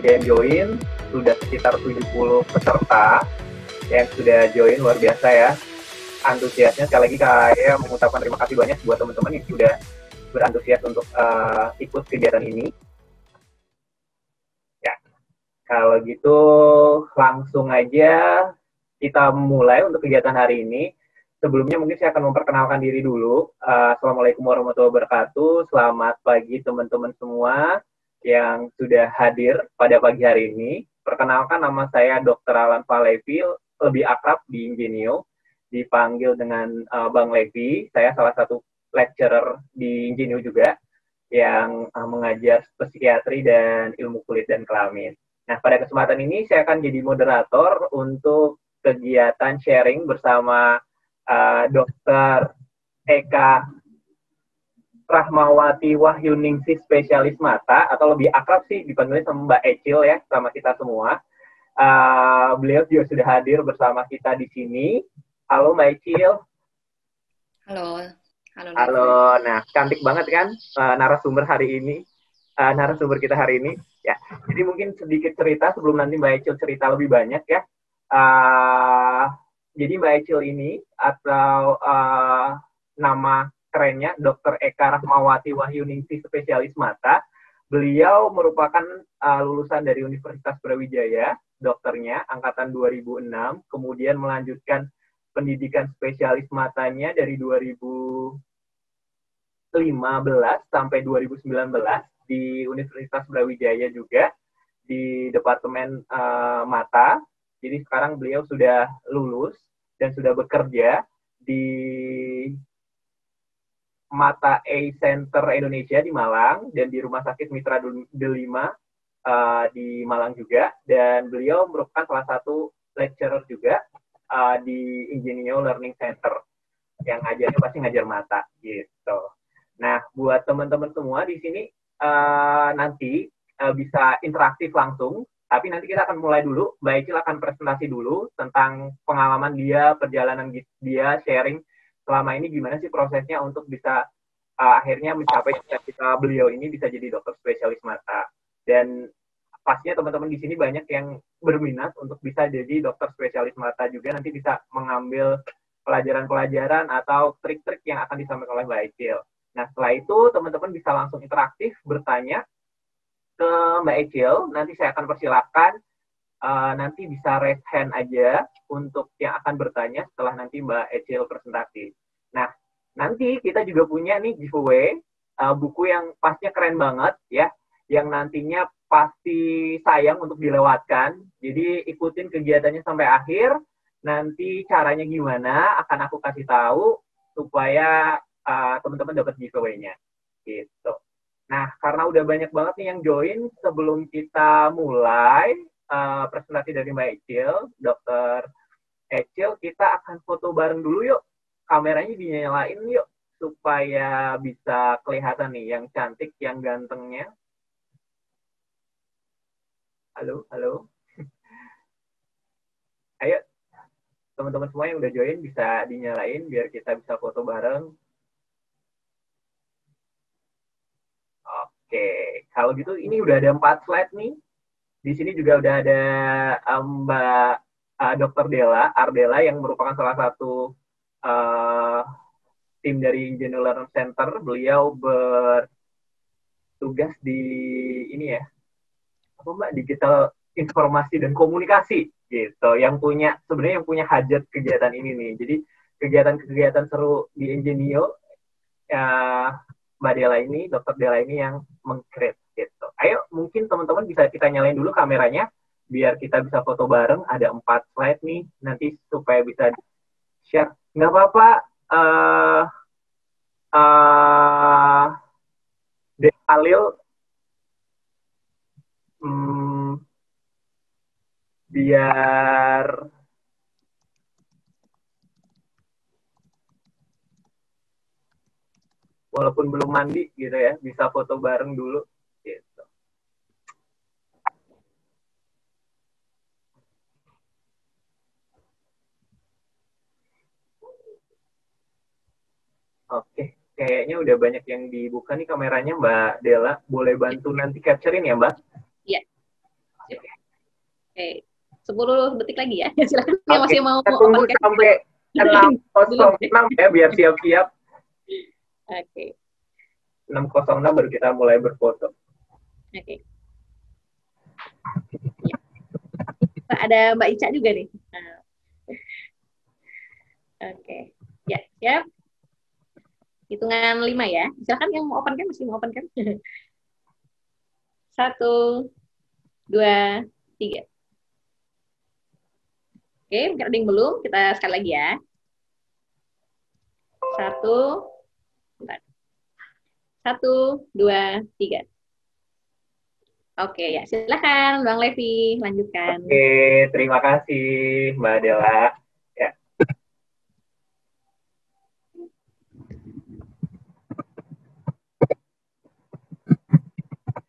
juga yang join. Sudah sekitar 70 peserta yang sudah join, luar biasa ya. Antusiasnya, sekali lagi saya mengucapkan terima kasih banyak buat teman-teman yang sudah berantusias untuk ikut kegiatan ini. Ya, kalau gitu langsung aja kita mulai untuk kegiatan hari ini. Sebelumnya mungkin saya akan memperkenalkan diri dulu. Assalamualaikum warahmatullahi wabarakatuh. Selamat pagi teman-teman semua yang sudah hadir pada pagi hari ini. Perkenalkan, nama saya Dr. Alan Falevi, lebih akrab di Ingenio, dipanggil dengan Bang Levi. Saya salah satu lecturer di Ingenio juga yang mengajar psikiatri dan ilmu kulit dan kelamin. Nah, pada kesempatan ini saya akan jadi moderator untuk kegiatan sharing bersama Dr. Eka Rahmawati Wahyuningsih, spesialis mata, atau lebih akrab sih dipanggilnya sama Mbak Ecil ya, sama kita semua. Beliau juga sudah hadir bersama kita di sini. Halo Mbak Ecil. Halo. Halo. Nah, cantik banget kan narasumber hari ini, narasumber kita hari ini. Ya, jadi mungkin sedikit cerita sebelum nanti Mbak Ecil cerita lebih banyak ya. Jadi Mbak Ecil ini atau nama kerennya Dr. Eka Rahmawati Wahyuningsih, spesialis mata. Beliau merupakan lulusan dari Universitas Brawijaya, dokternya angkatan 2006, kemudian melanjutkan pendidikan spesialis matanya dari 2015 sampai 2019 di Universitas Brawijaya juga di Departemen Mata. Jadi sekarang beliau sudah lulus dan sudah bekerja di Mata Eye Center Indonesia di Malang dan di Rumah Sakit Mitra Delima di Malang juga. Dan beliau merupakan salah satu lecturer juga di Ingenio Learning Center yang ngajarnya pasti ngajar mata gitu. Nah, buat teman-teman semua di sini nanti bisa interaktif langsung. Tapi nanti kita akan mulai dulu. Mbak Ecil akan presentasi dulu tentang pengalaman dia, perjalanan dia, sharing selama ini gimana sih prosesnya untuk bisa akhirnya mencapai cita-cita beliau ini bisa jadi dokter spesialis mata. Dan pastinya teman-teman di sini banyak yang berminat untuk bisa jadi dokter spesialis mata juga, nanti bisa mengambil pelajaran-pelajaran atau trik-trik yang akan disampaikan oleh Mbak Ecil. Nah, setelah itu teman-teman bisa langsung interaktif, bertanya ke Mbak Ecil. Nanti saya akan persilakan, nanti bisa raise hand aja untuk yang akan bertanya setelah nanti Mbak Ecil presentasi. Nah, nanti kita juga punya nih giveaway, buku yang pastinya keren banget ya, yang nantinya pasti sayang untuk dilewatkan. Jadi ikutin kegiatannya sampai akhir. Nanti caranya gimana akan aku kasih tahu supaya teman-teman dapat giveaway-nya. Gitu. Nah, karena udah banyak banget nih yang join, sebelum kita mulai presentasi dari Mbak Ecil, Dr. Ecil, kita akan foto bareng dulu yuk. Kameranya dinyalain yuk, supaya bisa kelihatan nih yang cantik, yang gantengnya. Halo, halo. Ayo, teman-teman semua yang udah join bisa dinyalain biar kita bisa foto bareng. Oke, kalau gitu ini udah ada 4 slide nih. Di sini juga udah ada Mbak Dr. Della Ardella yang merupakan salah satu tim dari Ingenio Learning Center. Beliau bertugas di ini ya, apa Mbak, digital informasi dan komunikasi gitu. Yang punya sebenarnya yang punya hajat kegiatan ini nih. Jadi kegiatan-kegiatan seru di Ingenio, Mbak Della ini, Dr. Della ini yang meng-create gitu. Ayo, mungkin teman-teman bisa kita nyalain dulu kameranya biar kita bisa foto bareng. Ada 4 slide nih, nanti supaya bisa share. Nggak apa-apa, Dek Halil, biar walaupun belum mandi gitu ya, bisa foto bareng dulu gitu. Oke, kayaknya udah banyak yang dibuka nih kameranya Mbak Della. Boleh bantu nanti capturein ya Mbak? Iya. Oke. 10 detik lagi ya. Silakan yang Oke, masih mau kita tunggu open cam. sampai Belum. 6.06 ya, biar siap-siap. Oke. 6.06 baru kita mulai berfoto. Oke. Ya. Ada Mbak Ica juga nih. Nah. Oke. Ya, siap. Hitungan 5 ya. Silakan yang mau open cam, masih mau open cam. 1, 2, 3. Oke, mungkin ada yang belum. Kita sekali lagi ya. 1, 2, 3. Oke, ya silakan Bang Levi, lanjutkan. Oke, terima kasih Mbak Adela. Ya.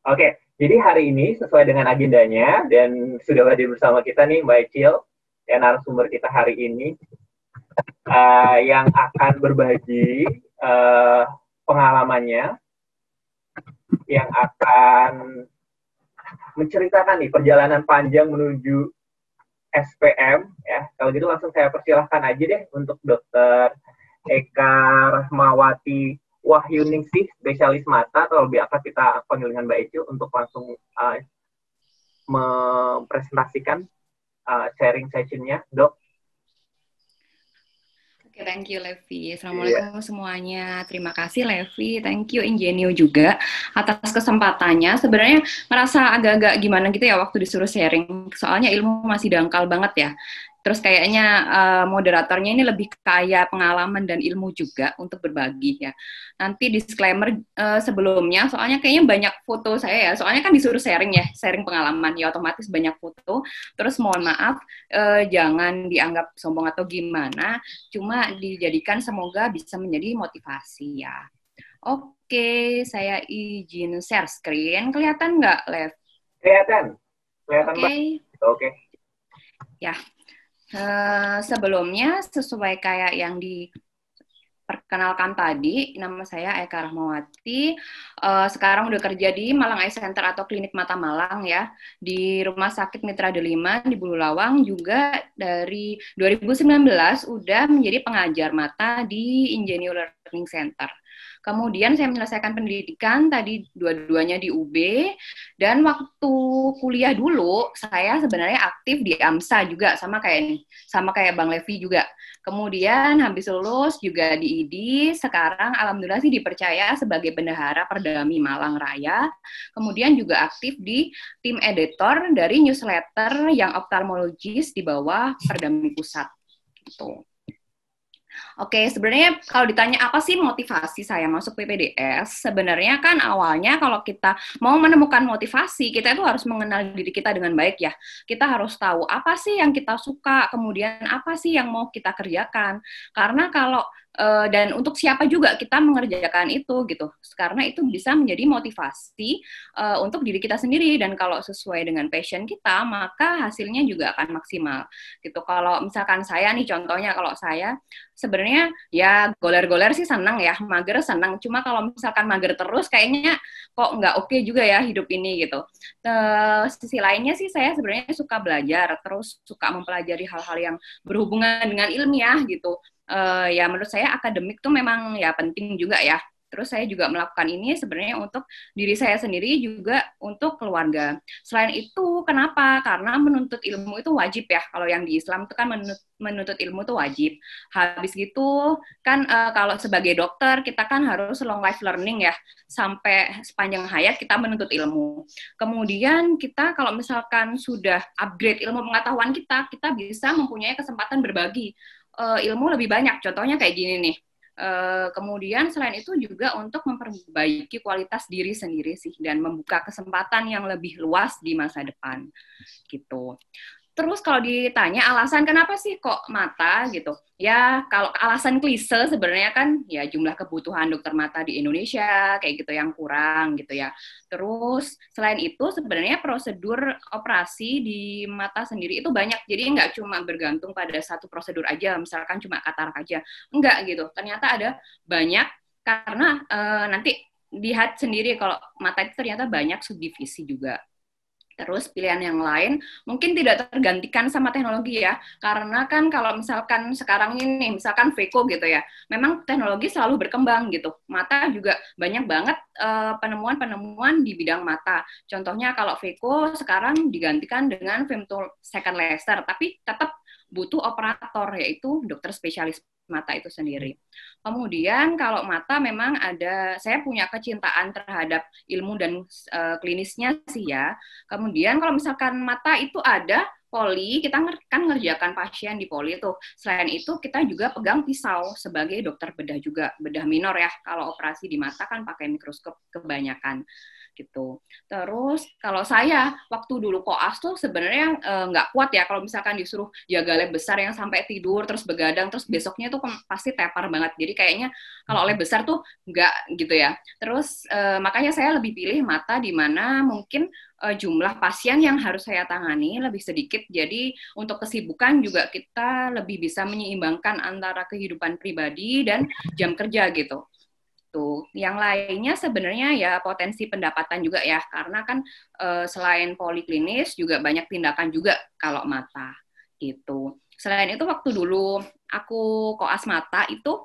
Oke, jadi hari ini sesuai dengan agendanya dan sudah hadir bersama kita nih Mbak Ecil, ya, narasumber kita hari ini yang akan berbagi pengalamannya, yang akan menceritakan nih perjalanan panjang menuju SPM. Ya, kalau gitu langsung saya persilahkan aja deh untuk Dokter Eka Rahmawati Wahyuningsih, spesialis mata, atau lebih akrab kita panggil dengan Mbak Ecil, untuk langsung mempresentasikan sharing session-nya, Dok. Oke, thank you Levi. Assalamualaikum semuanya. Terima kasih Levi, thank you Ingenio juga atas kesempatannya. Sebenarnya merasa agak-agak gimana gitu ya waktu disuruh sharing, soalnya ilmu masih dangkal banget ya. Terus kayaknya moderatornya ini lebih kaya pengalaman dan ilmu juga untuk berbagi ya. Nanti disclaimer sebelumnya, soalnya kayaknya banyak foto saya ya. Soalnya kan disuruh sharing ya, sharing pengalaman ya, otomatis banyak foto. Terus mohon maaf, jangan dianggap sombong atau gimana. Cuma dijadikan semoga bisa menjadi motivasi ya. Oke, saya izin share screen. Kelihatan nggak, Lev? Kelihatan Mbak. Oke. Ya. Sebelumnya, sesuai kayak yang diperkenalkan tadi, nama saya Eka Rahmawati. Sekarang udah kerja di Malang Eye Center atau Klinik Mata Malang ya, di Rumah Sakit Mitra Delima di Bululawang. Juga dari 2019 udah menjadi pengajar mata di Ingenio Learning Center. Kemudian saya menyelesaikan pendidikan tadi dua-duanya di UB, dan waktu kuliah dulu saya sebenarnya aktif di AMSA juga, sama kayak Bang Levi juga. Kemudian habis lulus juga di IDI, sekarang alhamdulillah sih dipercaya sebagai bendahara Perdami Malang Raya. Kemudian juga aktif di tim editor dari newsletter yang ophthalmologis di bawah Perdami Pusat. Gitu. Oke, sebenarnya kalau ditanya apa sih motivasi saya masuk PPDS, sebenarnya kan awalnya kalau kita mau menemukan motivasi, kita itu harus mengenal diri kita dengan baik ya. Kita harus tahu apa sih yang kita suka, kemudian apa sih yang mau kita kerjakan. Karena kalau dan untuk siapa juga kita mengerjakan itu gitu, karena itu bisa menjadi motivasi untuk diri kita sendiri, dan kalau sesuai dengan passion kita maka hasilnya juga akan maksimal gitu. Kalau misalkan saya nih contohnya, kalau saya sebenarnya ya goler-goler sih senang ya, mager senang, cuma kalau misalkan mager terus kayaknya kok nggak oke juga ya hidup ini gitu. Sisi lainnya sih saya sebenarnya suka belajar, terus suka mempelajari hal-hal yang berhubungan dengan ilmiah gitu. Ya menurut saya akademik tuh memang ya penting juga ya. Terus saya juga melakukan ini sebenarnya untuk diri saya sendiri, juga untuk keluarga. Selain itu, kenapa? Karena menuntut ilmu itu wajib ya. Kalau yang di Islam itu kan menuntut ilmu itu wajib. Habis gitu, kan kalau sebagai dokter, kita kan harus long life learning ya. Sampai sepanjang hayat kita menuntut ilmu. Kemudian kita kalau misalkan sudah upgrade ilmu pengetahuan kita bisa mempunyai kesempatan berbagi ilmu lebih banyak. Contohnya kayak gini nih. Kemudian selain itu juga untuk memperbaiki kualitas diri sendiri sih, dan membuka kesempatan yang lebih luas di masa depan gitu. Terus kalau ditanya alasan kenapa sih kok mata gitu, ya kalau alasan klise sebenarnya kan ya jumlah kebutuhan dokter mata di Indonesia kayak gitu yang kurang gitu ya. Terus selain itu sebenarnya prosedur operasi di mata sendiri itu banyak, jadi nggak cuma bergantung pada satu prosedur aja, misalkan cuma katarak aja, enggak gitu. Ternyata ada banyak, karena nanti lihat sendiri kalau mata itu ternyata banyak subdivisi juga. Terus pilihan yang lain mungkin tidak tergantikan sama teknologi ya, karena kan kalau misalkan sekarang ini, misalkan Veko gitu ya, memang teknologi selalu berkembang gitu. Mata juga banyak banget penemuan-penemuan di bidang mata. Contohnya kalau Veko sekarang digantikan dengan film tool second laser, tapi tetap butuh operator, yaitu dokter spesialis mata itu sendiri. Kemudian kalau mata memang ada, saya punya kecintaan terhadap ilmu dan klinisnya sih ya. Kemudian kalau misalkan mata itu ada poli, kita kan ngerjakan pasien di poli itu. Selain itu kita juga pegang pisau sebagai dokter bedah juga, bedah minor ya. Kalau operasi di mata kan pakai mikroskop kebanyakan gitu. Terus kalau saya waktu dulu koas tuh sebenarnya nggak kuat ya kalau misalkan disuruh jaga lab besar yang sampai tidur terus begadang terus besoknya tuh pasti tepar banget. Jadi kayaknya kalau lab besar tuh nggak gitu ya. Terus makanya saya lebih pilih mata di mana mungkin jumlah pasien yang harus saya tangani lebih sedikit. Jadi untuk kesibukan juga kita lebih bisa menyeimbangkan antara kehidupan pribadi dan jam kerja gitu. Tuh. Yang lainnya sebenarnya ya potensi pendapatan juga ya, karena kan selain poliklinis juga banyak tindakan juga kalau mata gitu. Selain itu waktu dulu aku koas mata itu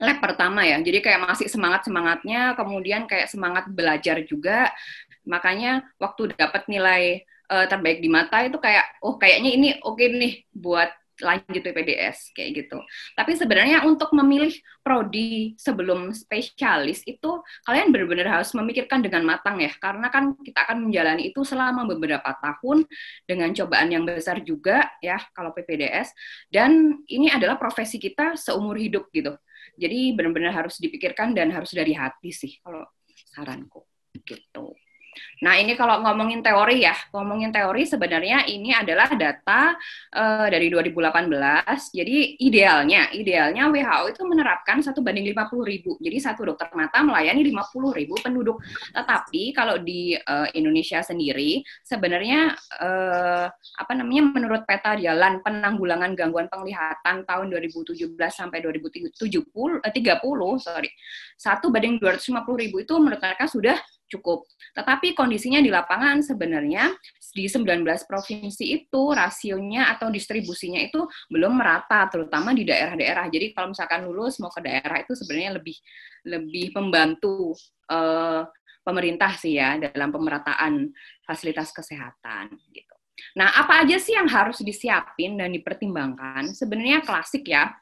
lab pertama ya, jadi kayak masih semangat-semangatnya, kemudian kayak semangat belajar juga, makanya waktu dapat nilai terbaik di mata itu kayak, oh kayaknya ini oke nih buat lanjut PPDS kayak gitu. Tapi sebenarnya untuk memilih prodi sebelum spesialis itu kalian benar-benar harus memikirkan dengan matang ya, karena kan kita akan menjalani itu selama beberapa tahun dengan cobaan yang besar juga ya kalau PPDS, dan ini adalah profesi kita seumur hidup gitu. Jadi benar-benar harus dipikirkan dan harus dari hati sih kalau saranku gitu. Nah, ini kalau ngomongin teori ya, ngomongin teori sebenarnya ini adalah data dari 2018. Jadi idealnya WHO itu menerapkan 1:50.000. Jadi satu dokter mata melayani 50.000 penduduk. Tetapi kalau di Indonesia sendiri sebenarnya menurut peta jalan penanggulangan gangguan penglihatan tahun 2017 sampai 2030, 1:250.000 itu menurut mereka sudah cukup. Tetapi kondisinya di lapangan sebenarnya di 19 provinsi itu rasionya atau distribusinya itu belum merata, terutama di daerah-daerah. Jadi kalau misalkan lulus mau ke daerah itu sebenarnya lebih membantu pemerintah sih ya dalam pemerataan fasilitas kesehatan gitu. Nah, apa aja sih yang harus disiapin dan dipertimbangkan? Sebenarnya klasik ya.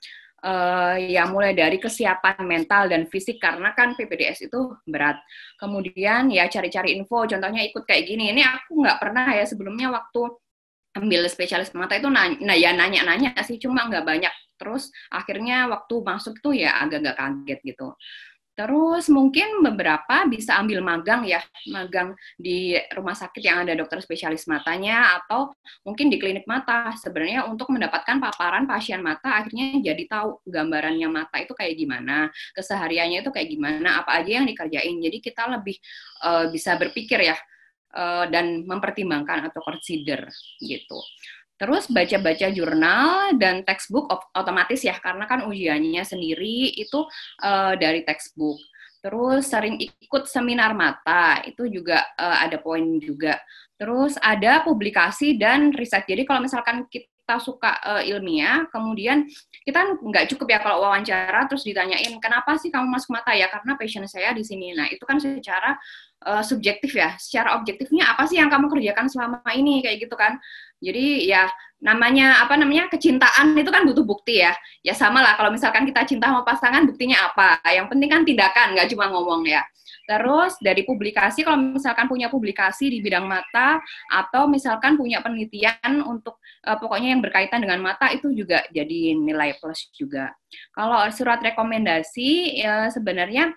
Ya mulai dari kesiapan mental dan fisik karena kan PPDS itu berat. Kemudian ya cari-cari info, contohnya ikut kayak gini. Ini aku nggak pernah ya sebelumnya waktu ambil spesialis mata itu nanya-nanya sih, cuma nggak banyak. Terus akhirnya waktu masuk tuh ya agak-agak kaget gitu. Terus mungkin beberapa bisa ambil magang ya, magang di rumah sakit yang ada dokter spesialis matanya atau mungkin di klinik mata. Sebenarnya untuk mendapatkan paparan pasien mata akhirnya jadi tahu gambarannya mata itu kayak gimana, kesehariannya itu kayak gimana, apa aja yang dikerjain. Jadi kita lebih bisa berpikir ya dan mempertimbangkan atau consider gitu. Terus baca-baca jurnal dan textbook otomatis ya, karena kan ujiannya sendiri itu dari textbook. Terus sering ikut seminar mata, itu juga ada poin juga. Terus ada publikasi dan riset. Jadi kalau misalkan kita suka ilmiah, kemudian kita nggak cukup ya kalau wawancara terus ditanyain, kenapa sih kamu masuk mata ya? Karena passion saya di sini. Nah, itu kan secara subjektif ya. Secara objektifnya apa sih yang kamu kerjakan selama ini kayak gitu kan? Jadi ya namanya kecintaan itu kan butuh bukti ya. Ya sama lah kalau misalkan kita cinta sama pasangan buktinya apa? Yang penting kan tindakan, nggak cuma ngomong ya. Terus dari publikasi, kalau misalkan punya publikasi di bidang mata atau misalkan punya penelitian untuk pokoknya yang berkaitan dengan mata itu juga jadi nilai plus juga. Kalau surat rekomendasi ya sebenarnya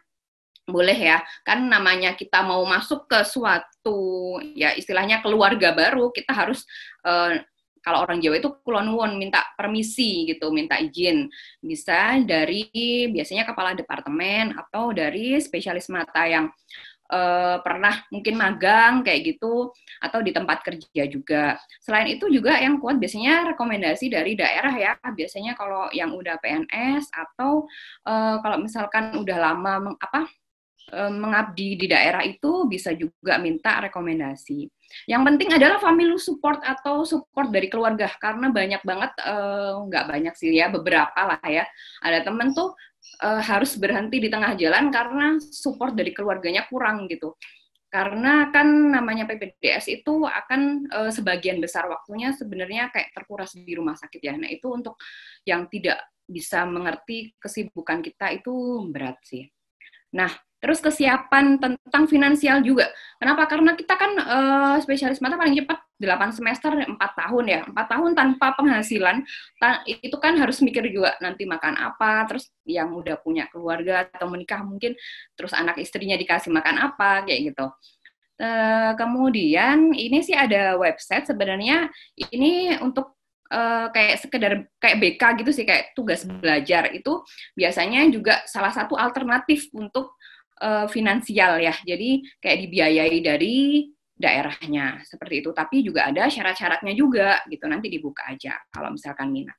boleh ya, kan namanya kita mau masuk ke suatu, ya istilahnya keluarga baru, kita harus, kalau orang Jawa itu kulon nuwun, minta permisi gitu, minta izin. Bisa dari biasanya kepala departemen atau dari spesialis mata yang pernah mungkin magang kayak gitu, atau di tempat kerja juga. Selain itu juga yang kuat biasanya rekomendasi dari daerah ya, biasanya kalau yang udah PNS atau kalau misalkan udah lama mengabdi di daerah itu bisa juga minta rekomendasi. Yang penting adalah family support atau support dari keluarga, karena banyak banget, nggak banyak sih ya, beberapa lah ya, ada temen tuh harus berhenti di tengah jalan karena support dari keluarganya kurang gitu. Karena kan namanya PPDS itu akan sebagian besar waktunya sebenarnya kayak terkuras di rumah sakit ya. Nah itu untuk yang tidak bisa mengerti kesibukan kita itu berat sih. Nah, terus kesiapan tentang finansial juga. Kenapa? Karena kita kan spesialis mata paling cepat 8 semester 4 tahun ya. 4 tahun tanpa penghasilan, itu kan harus mikir juga nanti makan apa, terus yang udah punya keluarga atau menikah mungkin, terus anak istrinya dikasih makan apa, kayak gitu. Kemudian ini sih ada website sebenarnya ini untuk kayak sekedar kayak BK gitu sih, kayak tugas belajar itu biasanya juga salah satu alternatif untuk finansial ya. Jadi kayak dibiayai dari daerahnya seperti itu. Tapi juga ada syarat-syaratnya juga gitu. Nanti dibuka aja kalau misalkan minat.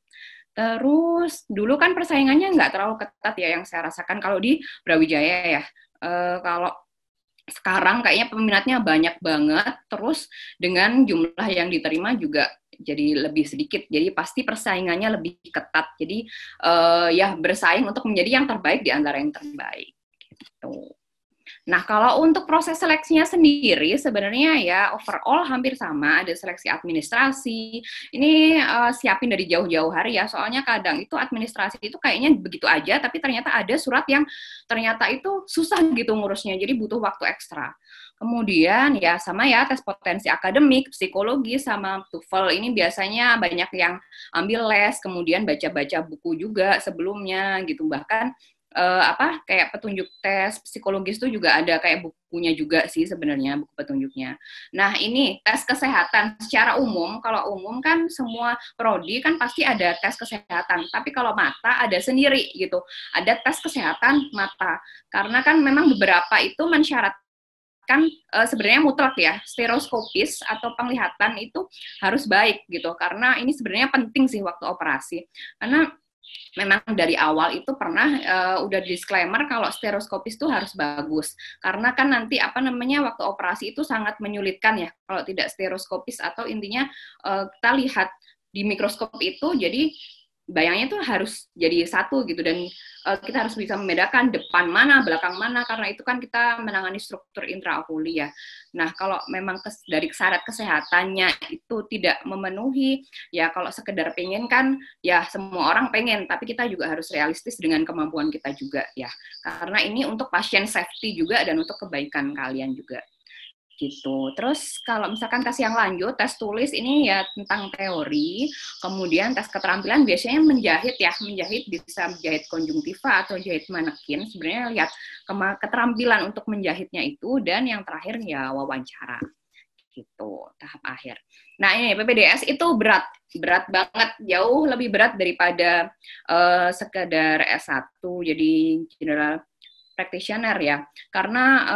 Terus dulu kan persaingannya nggak terlalu ketat ya yang saya rasakan kalau di Brawijaya ya. Kalau sekarang kayaknya peminatnya banyak banget. Terus dengan jumlah yang diterima juga jadi lebih sedikit, jadi pasti persaingannya lebih ketat. Jadi ya bersaing untuk menjadi yang terbaik di antara yang terbaik. Gitu. Nah, kalau untuk proses seleksinya sendiri, sebenarnya ya overall hampir sama, ada seleksi administrasi. Ini siapin dari jauh-jauh hari ya, soalnya kadang itu administrasi itu kayaknya begitu aja, tapi ternyata ada surat yang ternyata itu susah gitu ngurusnya, jadi butuh waktu ekstra. Kemudian ya sama ya, tes potensi akademik, psikologi, sama TOEFL ini biasanya banyak yang ambil les, kemudian baca-baca buku juga sebelumnya gitu, bahkan kayak petunjuk tes psikologis itu juga ada kayak bukunya juga sih sebenarnya, buku petunjuknya. Nah ini tes kesehatan secara umum, kalau umum kan semua prodi kan pasti ada tes kesehatan, tapi kalau mata ada sendiri gitu, ada tes kesehatan mata, karena kan memang beberapa itu mensyaratkan sebenarnya mutlak ya, stereoskopis atau penglihatan itu harus baik gitu, karena ini sebenarnya penting sih waktu operasi, karena memang dari awal itu pernah udah disclaimer kalau stereoskopis itu harus bagus, karena kan nanti waktu operasi itu sangat menyulitkan ya kalau tidak stereoskopis, atau intinya kita lihat di mikroskop itu jadi bayangnya tuh harus jadi satu gitu, dan kita harus bisa membedakan depan mana, belakang mana, karena itu kan kita menangani struktur intraokuli ya. Nah, kalau memang dari syarat kesehatannya itu tidak memenuhi, ya kalau sekedar pengen kan, ya semua orang pengen, tapi kita juga harus realistis dengan kemampuan kita juga ya. Karena ini untuk pasien safety juga dan untuk kebaikan kalian juga. Gitu. Terus kalau misalkan tes yang lanjut, tes tulis ini ya tentang teori, kemudian tes keterampilan biasanya menjahit ya, menjahit bisa menjahit konjungtiva atau jahit manekin, sebenarnya lihat keterampilan untuk menjahitnya itu, dan yang terakhir ya wawancara. Gitu, tahap akhir. Nah ini PPDS itu berat banget, jauh lebih berat daripada sekedar S1, jadi general practitioner ya. Karena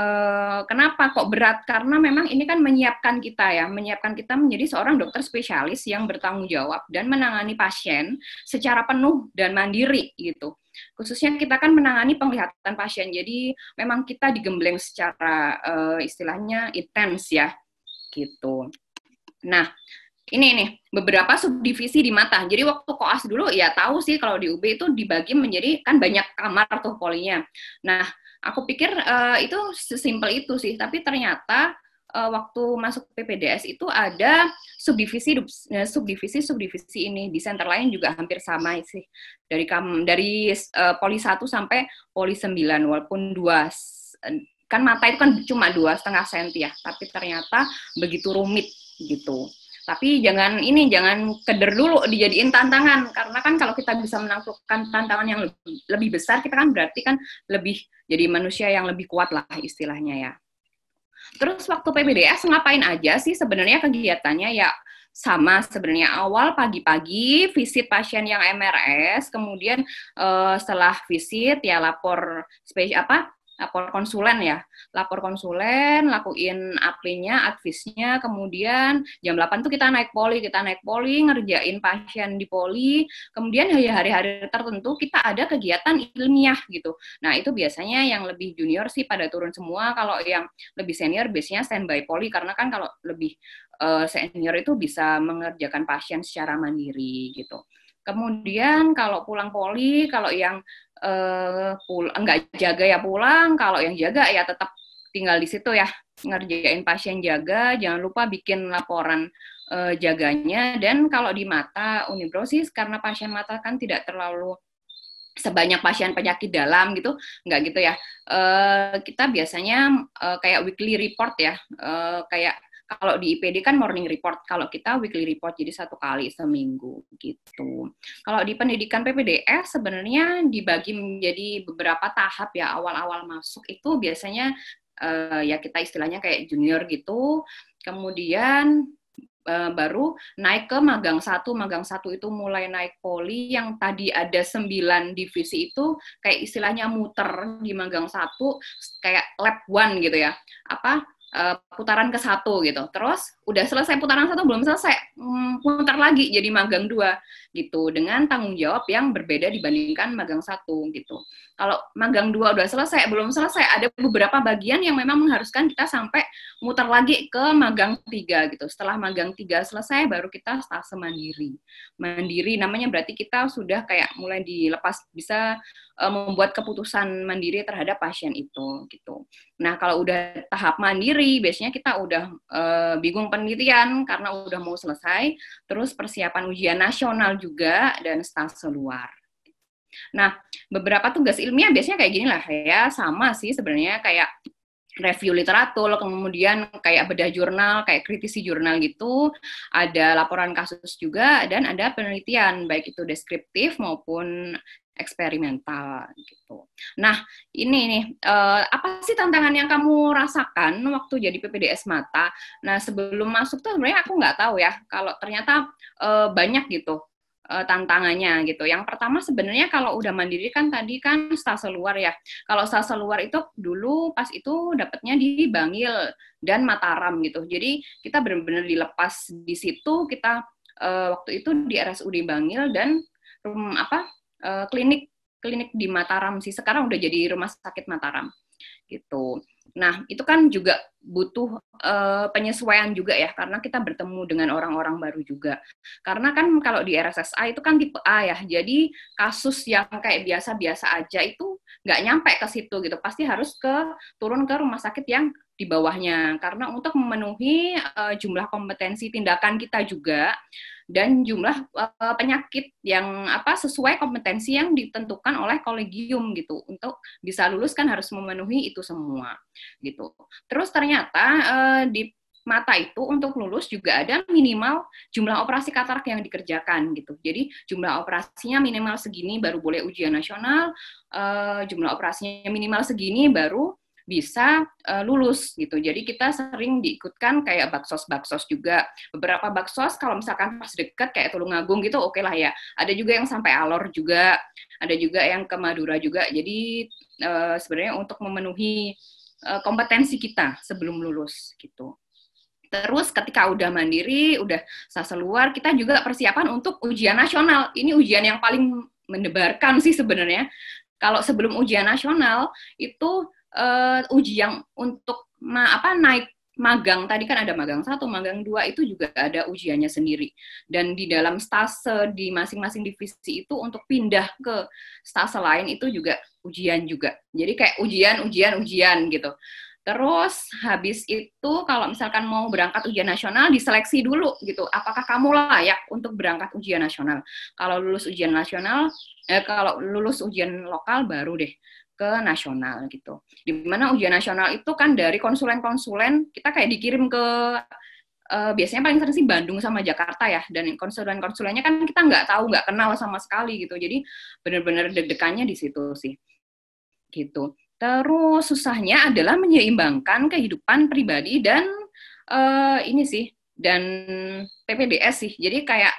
kenapa kok berat? Karena memang ini kan menyiapkan kita menjadi seorang dokter spesialis yang bertanggung jawab dan menangani pasien secara penuh dan mandiri gitu. Khususnya kita kan menangani penglihatan pasien, jadi memang kita digembleng secara istilahnya intens ya gitu. Nah, ini beberapa subdivisi di mata. Jadi waktu koas dulu ya tahu sih kalau di UB itu dibagi menjadi kan banyak kamar tuh polinya. Nah, aku pikir itu sesimpel itu sih, tapi ternyata waktu masuk PPDS itu ada subdivisi ini. Di center lain juga hampir sama sih. Dari poli 1 sampai poli 9, walaupun 2 kan mata itu kan cuma 2,5 senti ya, tapi ternyata begitu rumit gitu. Tapi jangan keder dulu dijadiin tantangan, karena kan kalau kita bisa menaklukkan tantangan yang lebih besar, kita kan berarti kan lebih jadi manusia yang lebih kuat lah istilahnya ya. Terus waktu PPDS ngapain aja sih sebenarnya kegiatannya ya? Sama sebenarnya, awal pagi-pagi visit pasien yang MRS, kemudian setelah visit ya lapor lapor konsulen ya, lapor konsulen, lakuin aplinya, advisnya, kemudian jam 8 tuh kita naik poli, ngerjain pasien di poli, kemudian hari-hari tertentu kita ada kegiatan ilmiah gitu. Nah, itu biasanya yang lebih junior sih pada turun semua, kalau yang lebih senior biasanya standby poli, karena kan kalau lebih senior itu bisa mengerjakan pasien secara mandiri gitu. Kemudian kalau pulang poli, kalau yang enggak jaga ya pulang, kalau yang jaga ya tetap tinggal di situ ya, ngerjain pasien jaga, jangan lupa bikin laporan jaganya. Dan kalau di mata unibrosis, karena pasien mata kan tidak terlalu sebanyak pasien penyakit dalam gitu, enggak gitu ya. Kita biasanya kayak weekly report ya, kayak kalau di IPD kan morning report, kalau kita weekly report, jadi 1 kali seminggu gitu. Kalau di pendidikan PPDS sebenarnya dibagi menjadi beberapa tahap ya. Awal-awal masuk itu biasanya ya kita istilahnya kayak junior gitu, kemudian baru naik ke magang 1. Magang 1 itu mulai naik poli, yang tadi ada 9 divisi itu kayak istilahnya muter di magang 1, kayak lab 1 gitu ya. Putaran ke-1 gitu. Terus udah selesai putaran 1 belum selesai, putar lagi jadi magang 2 gitu, dengan tanggung jawab yang berbeda dibandingkan magang 1 gitu. Kalau magang 2 udah selesai, belum selesai, ada beberapa bagian yang memang mengharuskan kita sampai muter lagi ke magang 3 gitu. Setelah magang 3 selesai, baru kita stase mandiri. Mandiri namanya berarti kita sudah kayak mulai dilepas, bisa membuat keputusan mandiri terhadap pasien itu gitu. Nah, kalau udah tahap mandiri, biasanya kita udah bingung penelitian karena udah mau selesai, terus persiapan ujian nasional juga, dan stase luar. Nah, beberapa tugas ilmiah biasanya kayak gini lah ya, sama sih sebenarnya, kayak review literatur, kemudian kayak bedah jurnal, kayak kritisi jurnal gitu, ada laporan kasus juga, dan ada penelitian, baik itu deskriptif maupun eksperimental gitu. Nah, ini nih, apa sih tantangan yang kamu rasakan waktu jadi PPDS mata? Nah, sebelum masuk tuh sebenarnya aku nggak tahu ya, kalau ternyata banyak gitu tantangannya gitu. Yang pertama sebenarnya kalau udah mandiri kan tadi kan stase luar ya. Kalau stase luar itu dulu pas itu dapatnya di Bangil dan Mataram gitu. Jadi kita benar-benar dilepas di situ, kita waktu itu di RSUD Bangil dan klinik di Mataram sih. Sekarang udah jadi rumah sakit Mataram gitu. Nah, itu kan juga butuh penyesuaian juga ya, karena kita bertemu dengan orang-orang baru juga. Karena kan kalau di RSSA itu kan tipe A ya, jadi kasus yang kayak biasa-biasa aja itu nggak nyampe ke situ gitu, pasti harus turun ke rumah sakit yang di bawahnya, karena untuk memenuhi jumlah kompetensi tindakan kita juga, dan jumlah penyakit yang sesuai kompetensi yang ditentukan oleh kolegium gitu. Untuk bisa lulus kan harus memenuhi itu semua gitu. Terus ternyata di mata itu untuk lulus juga ada minimal jumlah operasi katarak yang dikerjakan gitu. Jadi jumlah operasinya minimal segini baru boleh ujian nasional, jumlah operasinya minimal segini baru bisa lulus gitu. Jadi kita sering diikutkan kayak baksos juga. Beberapa baksos kalau misalkan pas deket kayak Tulungagung gitu oke lah ya. Ada juga yang sampai Alor juga, ada juga yang ke Madura juga. Jadi sebenarnya untuk memenuhi kompetensi kita sebelum lulus gitu. Terus ketika udah mandiri, udah stase luar, kita juga persiapan untuk ujian nasional. Ini ujian yang paling mendebarkan sih sebenarnya. Kalau sebelum ujian nasional itu ujian untuk naik magang, tadi kan ada magang 1, magang 2 itu juga ada ujiannya sendiri. Dan di dalam stase di masing-masing divisi itu untuk pindah ke stase lain itu juga ujian juga. Jadi kayak ujian gitu. Terus habis itu kalau misalkan mau berangkat ujian nasional diseleksi dulu gitu. Apakah kamu layak untuk berangkat ujian nasional? Kalau lulus ujian nasional, kalau lulus ujian lokal baru deh ke nasional gitu. Dimana ujian nasional itu kan dari konsulen-konsulen kita kayak dikirim ke biasanya paling sering sih Bandung sama Jakarta ya, dan konsulen-konsulennya kan kita nggak tahu, nggak kenal sama sekali gitu. Jadi benar-benar deg-degannya di situ sih gitu. Terus susahnya adalah menyeimbangkan kehidupan pribadi dan ini sih, dan PPDS sih. Jadi kayak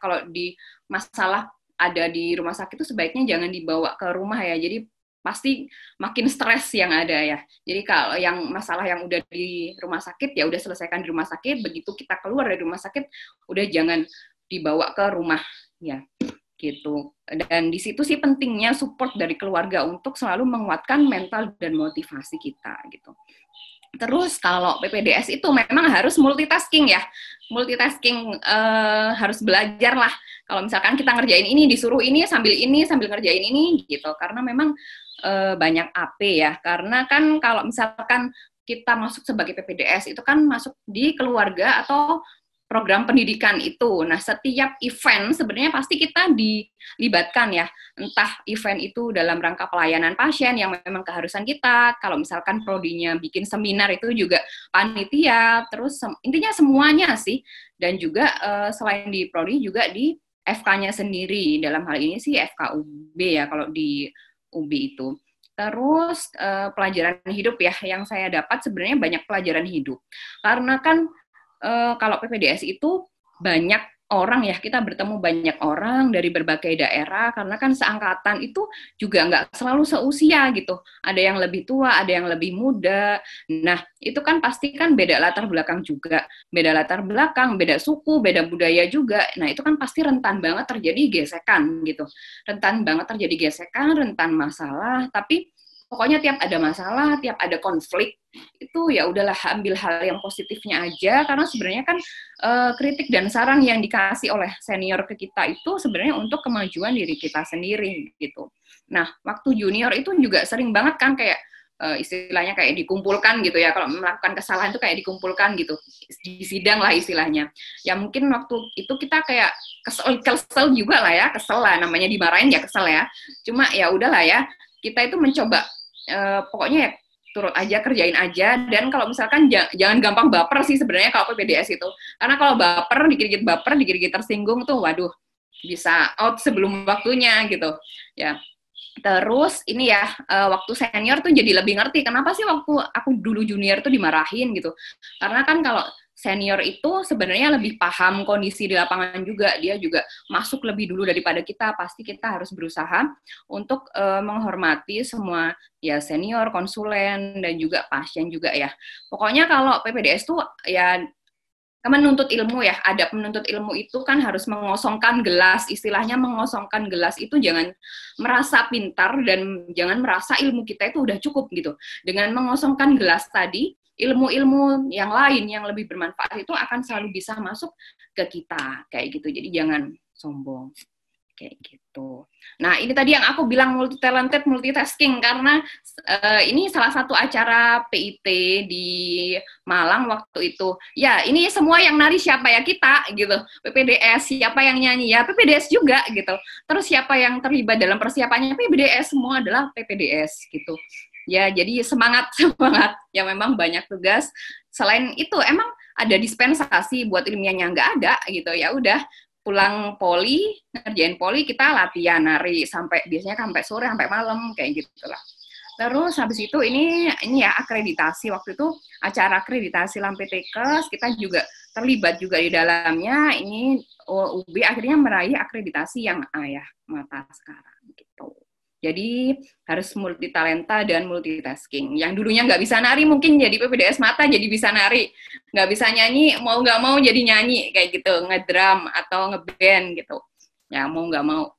kalau di masalah ada di rumah sakit itu sebaiknya jangan dibawa ke rumah ya. Jadi pasti makin stres yang ada ya. Jadi kalau yang masalah yang udah di rumah sakit ya udah selesaikan di rumah sakit, begitu kita keluar dari rumah sakit udah jangan dibawa ke rumah ya gitu. Dan di situ sih pentingnya support dari keluarga untuk selalu menguatkan mental dan motivasi kita gitu. Terus kalau PPDS itu memang harus multitasking ya, multitasking harus belajar lah. Kalau misalkan kita ngerjain ini, disuruh ini sambil ngerjain ini gitu. Karena memang banyak AP ya. Karena kan kalau misalkan kita masuk sebagai PPDS itu kan masuk di keluarga atau program pendidikan itu. Nah, setiap event sebenarnya pasti kita dilibatkan ya. Entah event itu dalam rangka pelayanan pasien yang memang keharusan kita. Kalau misalkan prodinya bikin seminar itu juga panitia. Terus intinya semuanya sih. Dan juga selain di prodi juga di FK-nya sendiri. Dalam hal ini sih FKUB ya kalau di UB itu. Terus pelajaran hidup ya. Yang saya dapat sebenarnya banyak pelajaran hidup. Karena kan kalau PPDS itu banyak orang ya, kita bertemu banyak orang dari berbagai daerah, karena kan seangkatan itu juga nggak selalu seusia gitu. Ada yang lebih tua, ada yang lebih muda. Nah, itu kan pasti kan beda latar belakang juga. Beda latar belakang, beda suku, beda budaya juga. Nah, itu kan pasti rentan banget terjadi gesekan gitu. Rentan banget terjadi gesekan, rentan masalah, tapi pokoknya tiap ada masalah, tiap ada konflik, itu ya udahlah ambil hal yang positifnya aja, karena sebenarnya kan kritik dan saran yang dikasih oleh senior ke kita itu sebenarnya untuk kemajuan diri kita sendiri gitu. Nah, waktu junior itu juga sering banget kan kayak istilahnya kayak dikumpulkan gitu ya, kalau melakukan kesalahan itu kayak dikumpulkan gitu, di sidang lah istilahnya. Ya mungkin waktu itu kita kayak kesel juga lah ya, kesel lah, namanya dimarahin ya kesel ya. Cuma ya udahlah ya, kita itu mencoba pokoknya ya turut aja, kerjain aja, dan kalau misalkan jangan gampang baper sih sebenarnya kalau PPDS itu, karena kalau baper, dikit-dikit tersinggung tuh, waduh, bisa out sebelum waktunya gitu, ya. Terus ini ya, waktu senior tuh jadi lebih ngerti, kenapa sih waktu aku dulu junior tuh dimarahin gitu, karena kan kalau senior itu sebenarnya lebih paham kondisi di lapangan juga, dia juga masuk lebih dulu daripada kita, pasti kita harus berusaha untuk menghormati semua ya senior, konsulen, dan juga pasien juga ya. Pokoknya kalau PPDS tuh ya menuntut ilmu ya, adab menuntut ilmu itu kan harus mengosongkan gelas, istilahnya mengosongkan gelas itu jangan merasa pintar dan jangan merasa ilmu kita itu udah cukup gitu. Dengan mengosongkan gelas tadi, ilmu-ilmu yang lain yang lebih bermanfaat itu akan selalu bisa masuk ke kita, kayak gitu. Jadi jangan sombong. Kayak gitu. Nah, ini tadi yang aku bilang multi-talented, multitasking, karena ini salah satu acara PIT di Malang waktu itu. Ya, ini semua yang nari siapa ya kita, gitu. PPDS, siapa yang nyanyi ya PPDS juga, gitu. Terus siapa yang terlibat dalam persiapannya PPDS, semua adalah PPDS, gitu. Ya, jadi semangat. Ya memang banyak tugas. Selain itu, emang ada dispensasi buat ilmiahnya nggak ada, gitu. Ya udah, pulang poli, ngerjain poli, kita latihan nari biasanya sampai sore, sampai malam, kayak gitu lah. Terus habis itu ini ya akreditasi, waktu itu acara akreditasi Lampetekes, kita juga terlibat juga di dalamnya. Ini UB akhirnya meraih akreditasi yang ayah mata sekarang gitu. Jadi harus multitalenta dan multitasking. Yang dulunya nggak bisa nari mungkin jadi PPDS mata jadi bisa nari. Nggak bisa nyanyi, mau nggak mau jadi nyanyi kayak gitu, ngedrum atau ngeband gitu. Ya mau nggak mau.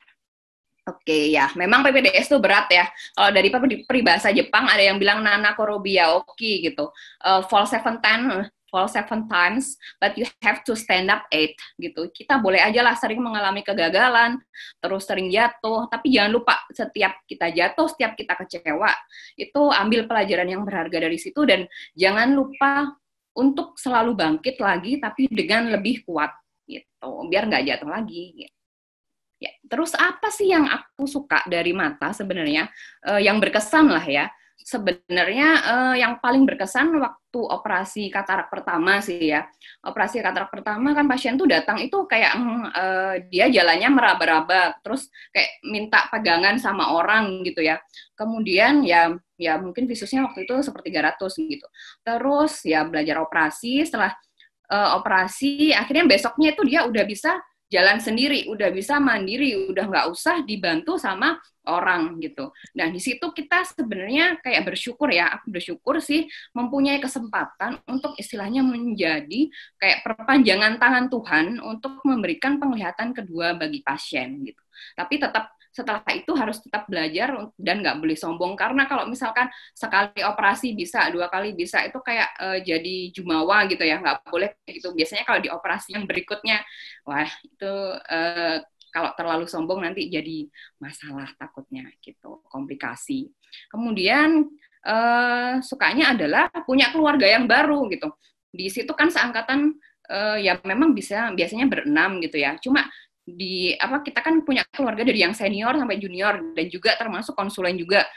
Oke ya, memang PPDS itu berat ya. Kalau dari peribahasa Jepang ada yang bilang nana korobia oki gitu. Fall seven times, but you have to stand up 8 gitu. Kita boleh aja lah sering mengalami kegagalan, terus sering jatuh, tapi jangan lupa setiap kita jatuh, setiap kita kecewa, itu ambil pelajaran yang berharga dari situ, dan jangan lupa untuk selalu bangkit lagi, tapi dengan lebih kuat gitu, biar nggak jatuh lagi. Gitu. Ya, terus apa sih yang aku suka dari mata sebenarnya, yang berkesan lah ya. Sebenarnya yang paling berkesan waktu operasi katarak pertama sih ya. Operasi katarak pertama kan pasien tuh datang itu kayak dia jalannya meraba-raba, terus kayak minta pegangan sama orang gitu ya. Kemudian ya mungkin visusnya waktu itu seperti 300 gitu. Terus ya belajar operasi, setelah operasi akhirnya besoknya itu dia udah bisa jalan sendiri, udah bisa mandiri, udah nggak usah dibantu sama orang gitu. Nah, di situ kita sebenarnya kayak bersyukur ya, aku bersyukur sih mempunyai kesempatan untuk istilahnya menjadi kayak perpanjangan tangan Tuhan untuk memberikan penglihatan kedua bagi pasien gitu. Tapi tetap setelah itu harus tetap belajar dan nggak boleh sombong, karena kalau misalkan sekali operasi bisa, 2 kali bisa, itu kayak jadi jumawa gitu ya, nggak boleh gitu. Biasanya kalau di operasi yang berikutnya, wah itu kalau terlalu sombong nanti jadi masalah takutnya gitu, komplikasi. Kemudian sukanya adalah punya keluarga yang baru gitu. Di situ kan seangkatan ya memang biasanya berenam gitu ya. Cuma kita kan punya keluarga dari yang senior sampai junior, dan juga termasuk konsulen juga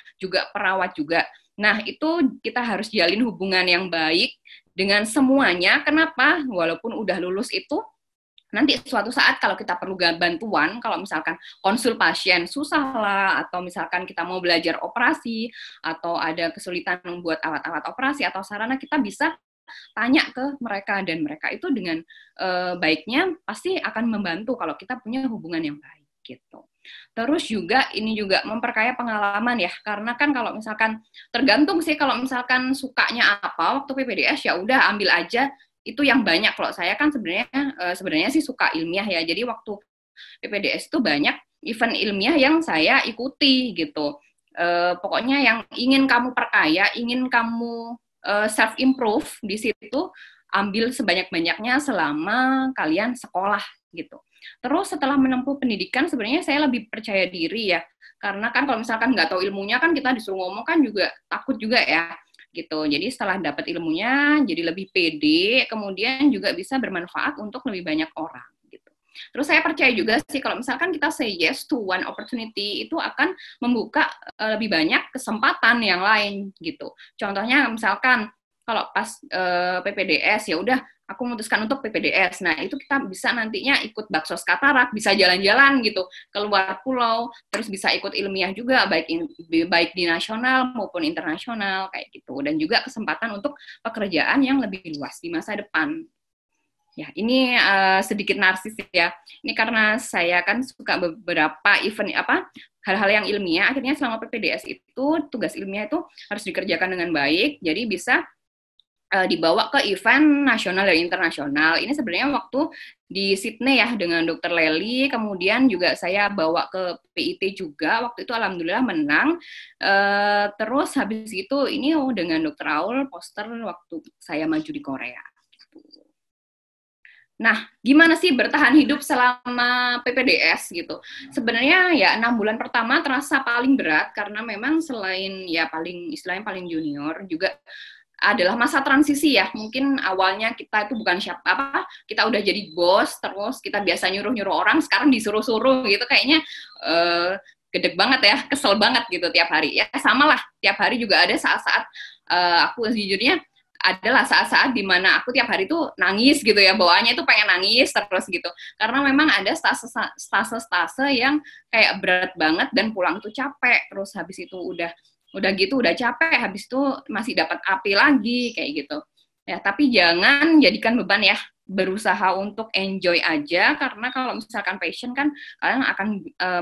perawat juga. Nah, itu kita harus jalin hubungan yang baik dengan semuanya. Kenapa? Walaupun udah lulus itu, nanti suatu saat kalau kita perlu bantuan, kalau misalkan konsul pasien susah lah, atau misalkan kita mau belajar operasi, atau ada kesulitan membuat alat-alat operasi atau sarana, kita bisa tanya ke mereka, dan mereka itu dengan baiknya pasti akan membantu kalau kita punya hubungan yang baik gitu. Terus juga ini juga memperkaya pengalaman ya, karena kan kalau misalkan tergantung sih, kalau misalkan sukanya apa waktu PPDS ya udah ambil aja itu yang banyak. Kalau saya kan sebenarnya sih suka ilmiah ya, jadi waktu PPDS itu banyak event ilmiah yang saya ikuti gitu. Pokoknya yang ingin kamu perkaya, ingin kamu self improve di situ, ambil sebanyak-banyaknya selama kalian sekolah gitu. Terus setelah menempuh pendidikan sebenarnya saya lebih percaya diri ya, karena kan kalau misalkan nggak tahu ilmunya kan kita disuruh ngomong kan juga takut juga ya gitu. Jadi setelah dapat ilmunya jadi lebih pede, kemudian juga bisa bermanfaat untuk lebih banyak orang gitu. Terus saya percaya juga sih kalau misalkan kita say yes to one opportunity, itu akan membuka lebih banyak kesempatan yang lain gitu. Contohnya misalkan kalau pas PPDS ya udah aku memutuskan untuk PPDS. Nah, itu kita bisa nantinya ikut Baksos Katarak, bisa jalan-jalan gitu keluar pulau, terus bisa ikut ilmiah juga baik di nasional maupun internasional kayak gitu, dan juga kesempatan untuk pekerjaan yang lebih luas di masa depan. Ya, ini sedikit narsis ya. Ini karena saya kan suka beberapa event hal-hal yang ilmiah, akhirnya selama PPDS itu tugas ilmiah itu harus dikerjakan dengan baik, jadi bisa dibawa ke event nasional dan internasional. Ini sebenarnya waktu di Sydney ya dengan Dr. Lely, kemudian juga saya bawa ke PIT juga, waktu itu alhamdulillah menang. Terus habis itu ini dengan Dr. Aul poster waktu saya maju di Korea. Nah, gimana sih bertahan hidup selama PPDS gitu? Sebenarnya ya 6 bulan pertama terasa paling berat, karena memang selain ya istilahnya paling junior, juga adalah masa transisi ya. Mungkin awalnya kita itu bukan kita udah jadi bos, terus kita biasa nyuruh-nyuruh orang, sekarang disuruh-suruh gitu, kayaknya gedeg banget ya, kesel banget gitu tiap hari. Ya sama lah, tiap hari juga ada saat-saat aku sejujurnya adalah saat-saat dimana aku tiap hari tuh nangis gitu ya, bawaannya itu pengen nangis terus gitu. Karena memang ada stase yang kayak berat banget dan pulang tuh capek, terus habis itu udah capek, habis itu masih dapat api lagi kayak gitu. Ya, tapi jangan jadikan beban ya. Berusaha untuk enjoy aja, karena kalau misalkan passion kan kalian akan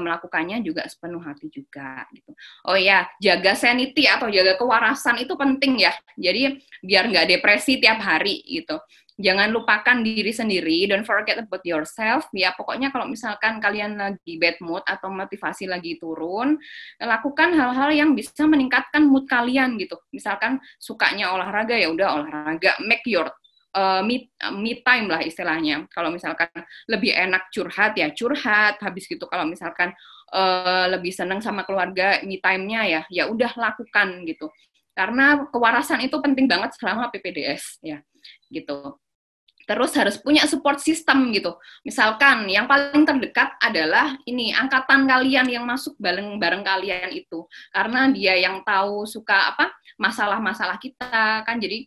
melakukannya juga sepenuh hati juga gitu. Oh ya, jaga sanity atau jaga kewarasan itu penting ya. Jadi biar nggak depresi tiap hari gitu. Jangan lupakan diri sendiri, don't forget about yourself. Ya, pokoknya kalau misalkan kalian lagi bad mood atau motivasi lagi turun, lakukan hal-hal yang bisa meningkatkan mood kalian gitu. Misalkan sukanya olahraga, ya udah olahraga, make your me time lah istilahnya. Kalau misalkan lebih enak curhat, ya curhat. Habis gitu kalau misalkan lebih senang sama keluarga, me time-nya ya udah lakukan gitu. Karena kewarasan itu penting banget selama PPDS ya gitu. Terus harus punya support system gitu. Misalkan yang paling terdekat adalah ini angkatan kalian yang masuk bareng kalian itu, karena dia yang tahu suka masalah-masalah kita kan. Jadi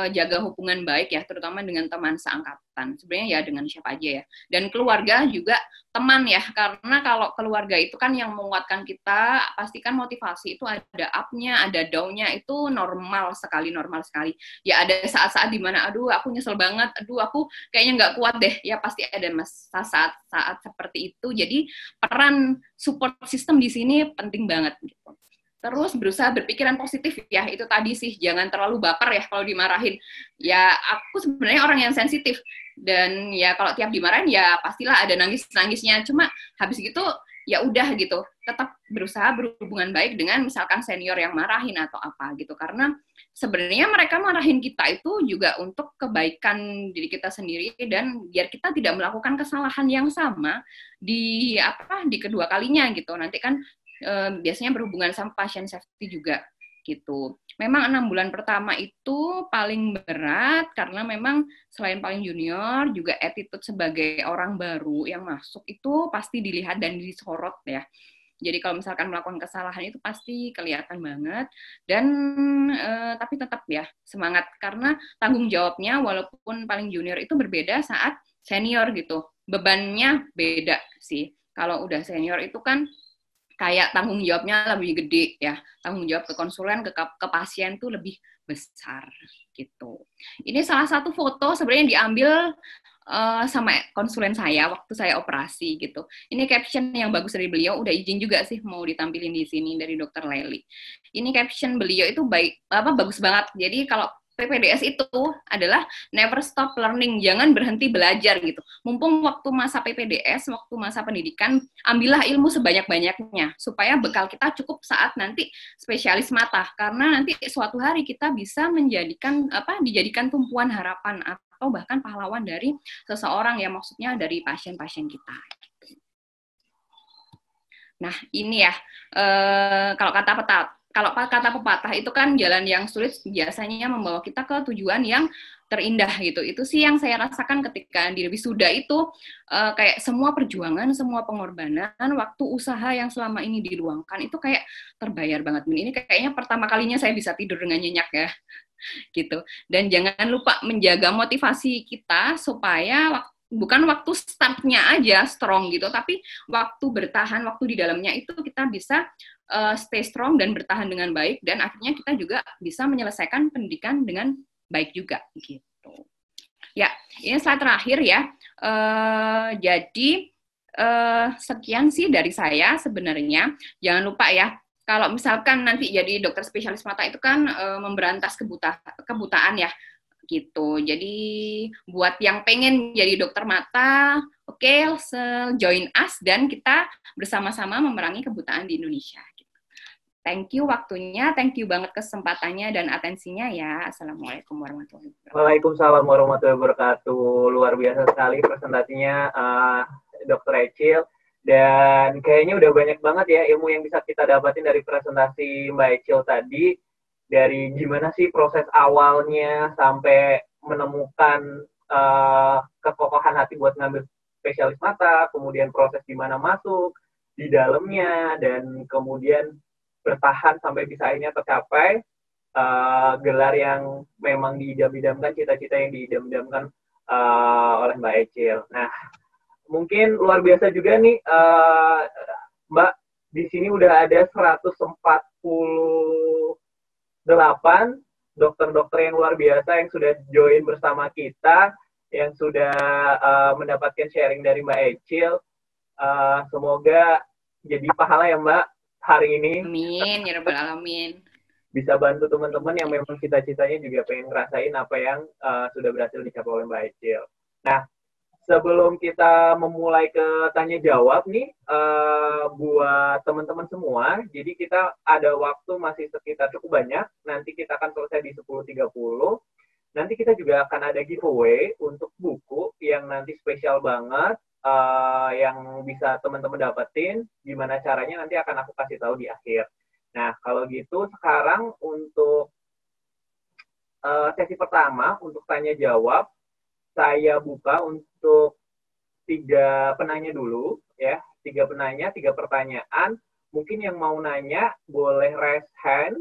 jaga hubungan baik ya, terutama dengan teman seangkatan. Sebenarnya ya dengan siapa aja ya. Dan keluarga juga teman ya, karena kalau keluarga itu kan yang menguatkan kita, pastikan motivasi itu ada up-nya, ada down-nya, itu normal sekali. Ya ada saat-saat dimana, aduh aku nyesel banget, aduh aku kayaknya nggak kuat deh, ya pasti ada masa saat-saat seperti itu. Jadi peran support system di sini penting banget gitu. Terus berusaha berpikiran positif ya, itu tadi sih, jangan terlalu baper ya kalau dimarahin. Ya aku sebenarnya orang yang sensitif, dan ya kalau tiap dimarahin ya pastilah ada nangis-nangisnya. Cuma habis gitu ya udah gitu, tetap berusaha berhubungan baik dengan misalkan senior yang marahin atau apa gitu. Karena sebenarnya mereka marahin kita itu juga untuk kebaikan diri kita sendiri, dan biar kita tidak melakukan kesalahan yang sama di kedua kalinya gitu. Nanti kan biasanya berhubungan sama pasien safety juga gitu. Memang 6 bulan pertama itu paling berat karena memang selain paling junior juga attitude sebagai orang baru yang masuk itu pasti dilihat dan disorot ya. Jadi kalau misalkan melakukan kesalahan itu pasti kelihatan banget, dan tapi tetap ya semangat karena tanggung jawabnya walaupun paling junior itu berbeda saat senior gitu. Bebannya beda sih. Kalau udah senior itu kan kayak tanggung jawabnya lebih gede ya, tanggung jawab ke konsulen, ke pasien tuh lebih besar gitu. Ini salah satu foto sebenarnya diambil sama konsulen saya waktu saya operasi gitu. Ini caption yang bagus dari beliau, udah izin juga sih mau ditampilin di sini dari Dokter Leli. Ini caption beliau itu bagus banget. Jadi kalau PPDS itu adalah never stop learning, jangan berhenti belajar gitu. Mumpung waktu masa PPDS, waktu masa pendidikan, ambillah ilmu sebanyak-banyaknya supaya bekal kita cukup saat nanti spesialis mata. Karena nanti suatu hari kita bisa dijadikan tumpuan harapan atau bahkan pahlawan dari seseorang, ya maksudnya dari pasien-pasien kita. Nah, ini ya, kalau kata pepatah itu kan jalan yang sulit biasanya membawa kita ke tujuan yang terindah gitu. Itu sih yang saya rasakan ketika di wisuda itu, kayak semua perjuangan, semua pengorbanan, waktu usaha yang selama ini diluangkan itu kayak terbayar banget. Ini kayaknya pertama kalinya saya bisa tidur dengan nyenyak ya. Gitu. Dan jangan lupa menjaga motivasi kita supaya bukan waktu startnya aja strong gitu, tapi waktu bertahan, waktu di dalamnya itu kita bisa stay strong dan bertahan dengan baik, dan akhirnya kita juga bisa menyelesaikan pendidikan dengan baik juga gitu. Ya, ini slide terakhir ya. Jadi sekian sih dari saya sebenarnya. Jangan lupa ya, kalau misalkan nanti jadi dokter spesialis mata itu kan memberantas kebutaan ya gitu. Jadi buat yang pengen jadi dokter mata, oke, join us dan kita bersama-sama memerangi kebutaan di Indonesia. Thank you waktunya, thank you banget kesempatannya dan atensinya ya. Assalamualaikum warahmatullahi wabarakatuh. Waalaikumsalam warahmatullahi wabarakatuh. Luar biasa sekali presentasinya Dr. Echil. Dan kayaknya udah banyak banget ya ilmu yang bisa kita dapatin dari presentasi Mbak Echil tadi. Dari gimana sih proses awalnya sampai menemukan kekokohan hati buat ngambil spesialis mata, kemudian proses gimana masuk di dalamnya, dan kemudian bertahan sampai bisa akhirnya tercapai gelar yang memang diidam-idamkan, cita-cita yang diidam-idamkan oleh Mbak Echil. Nah, mungkin luar biasa juga nih, Mbak, di sini udah ada 148 dokter-dokter yang luar biasa yang sudah join bersama kita, yang sudah mendapatkan sharing dari Mbak Echil. Semoga jadi pahala ya Mbak hari ini. Amin, ya rabbal alamin. Bisa bantu teman-teman yang memang cita-citanya juga pengen ngerasain apa yang sudah berhasil dicapai oleh Mbak Echil. Nah, sebelum kita memulai ke tanya jawab nih, buat teman-teman semua, jadi kita ada waktu masih sekitar cukup banyak, nanti kita akan selesai di 10.30, nanti kita juga akan ada giveaway untuk buku yang nanti spesial banget, yang bisa teman-teman dapetin. Gimana caranya nanti akan aku kasih tahu di akhir. Nah, kalau gitu sekarang untuk sesi pertama, untuk tanya jawab, saya buka untuk 3 penanya dulu, ya. 3 penanya, 3 pertanyaan. Mungkin yang mau nanya, boleh raise hand,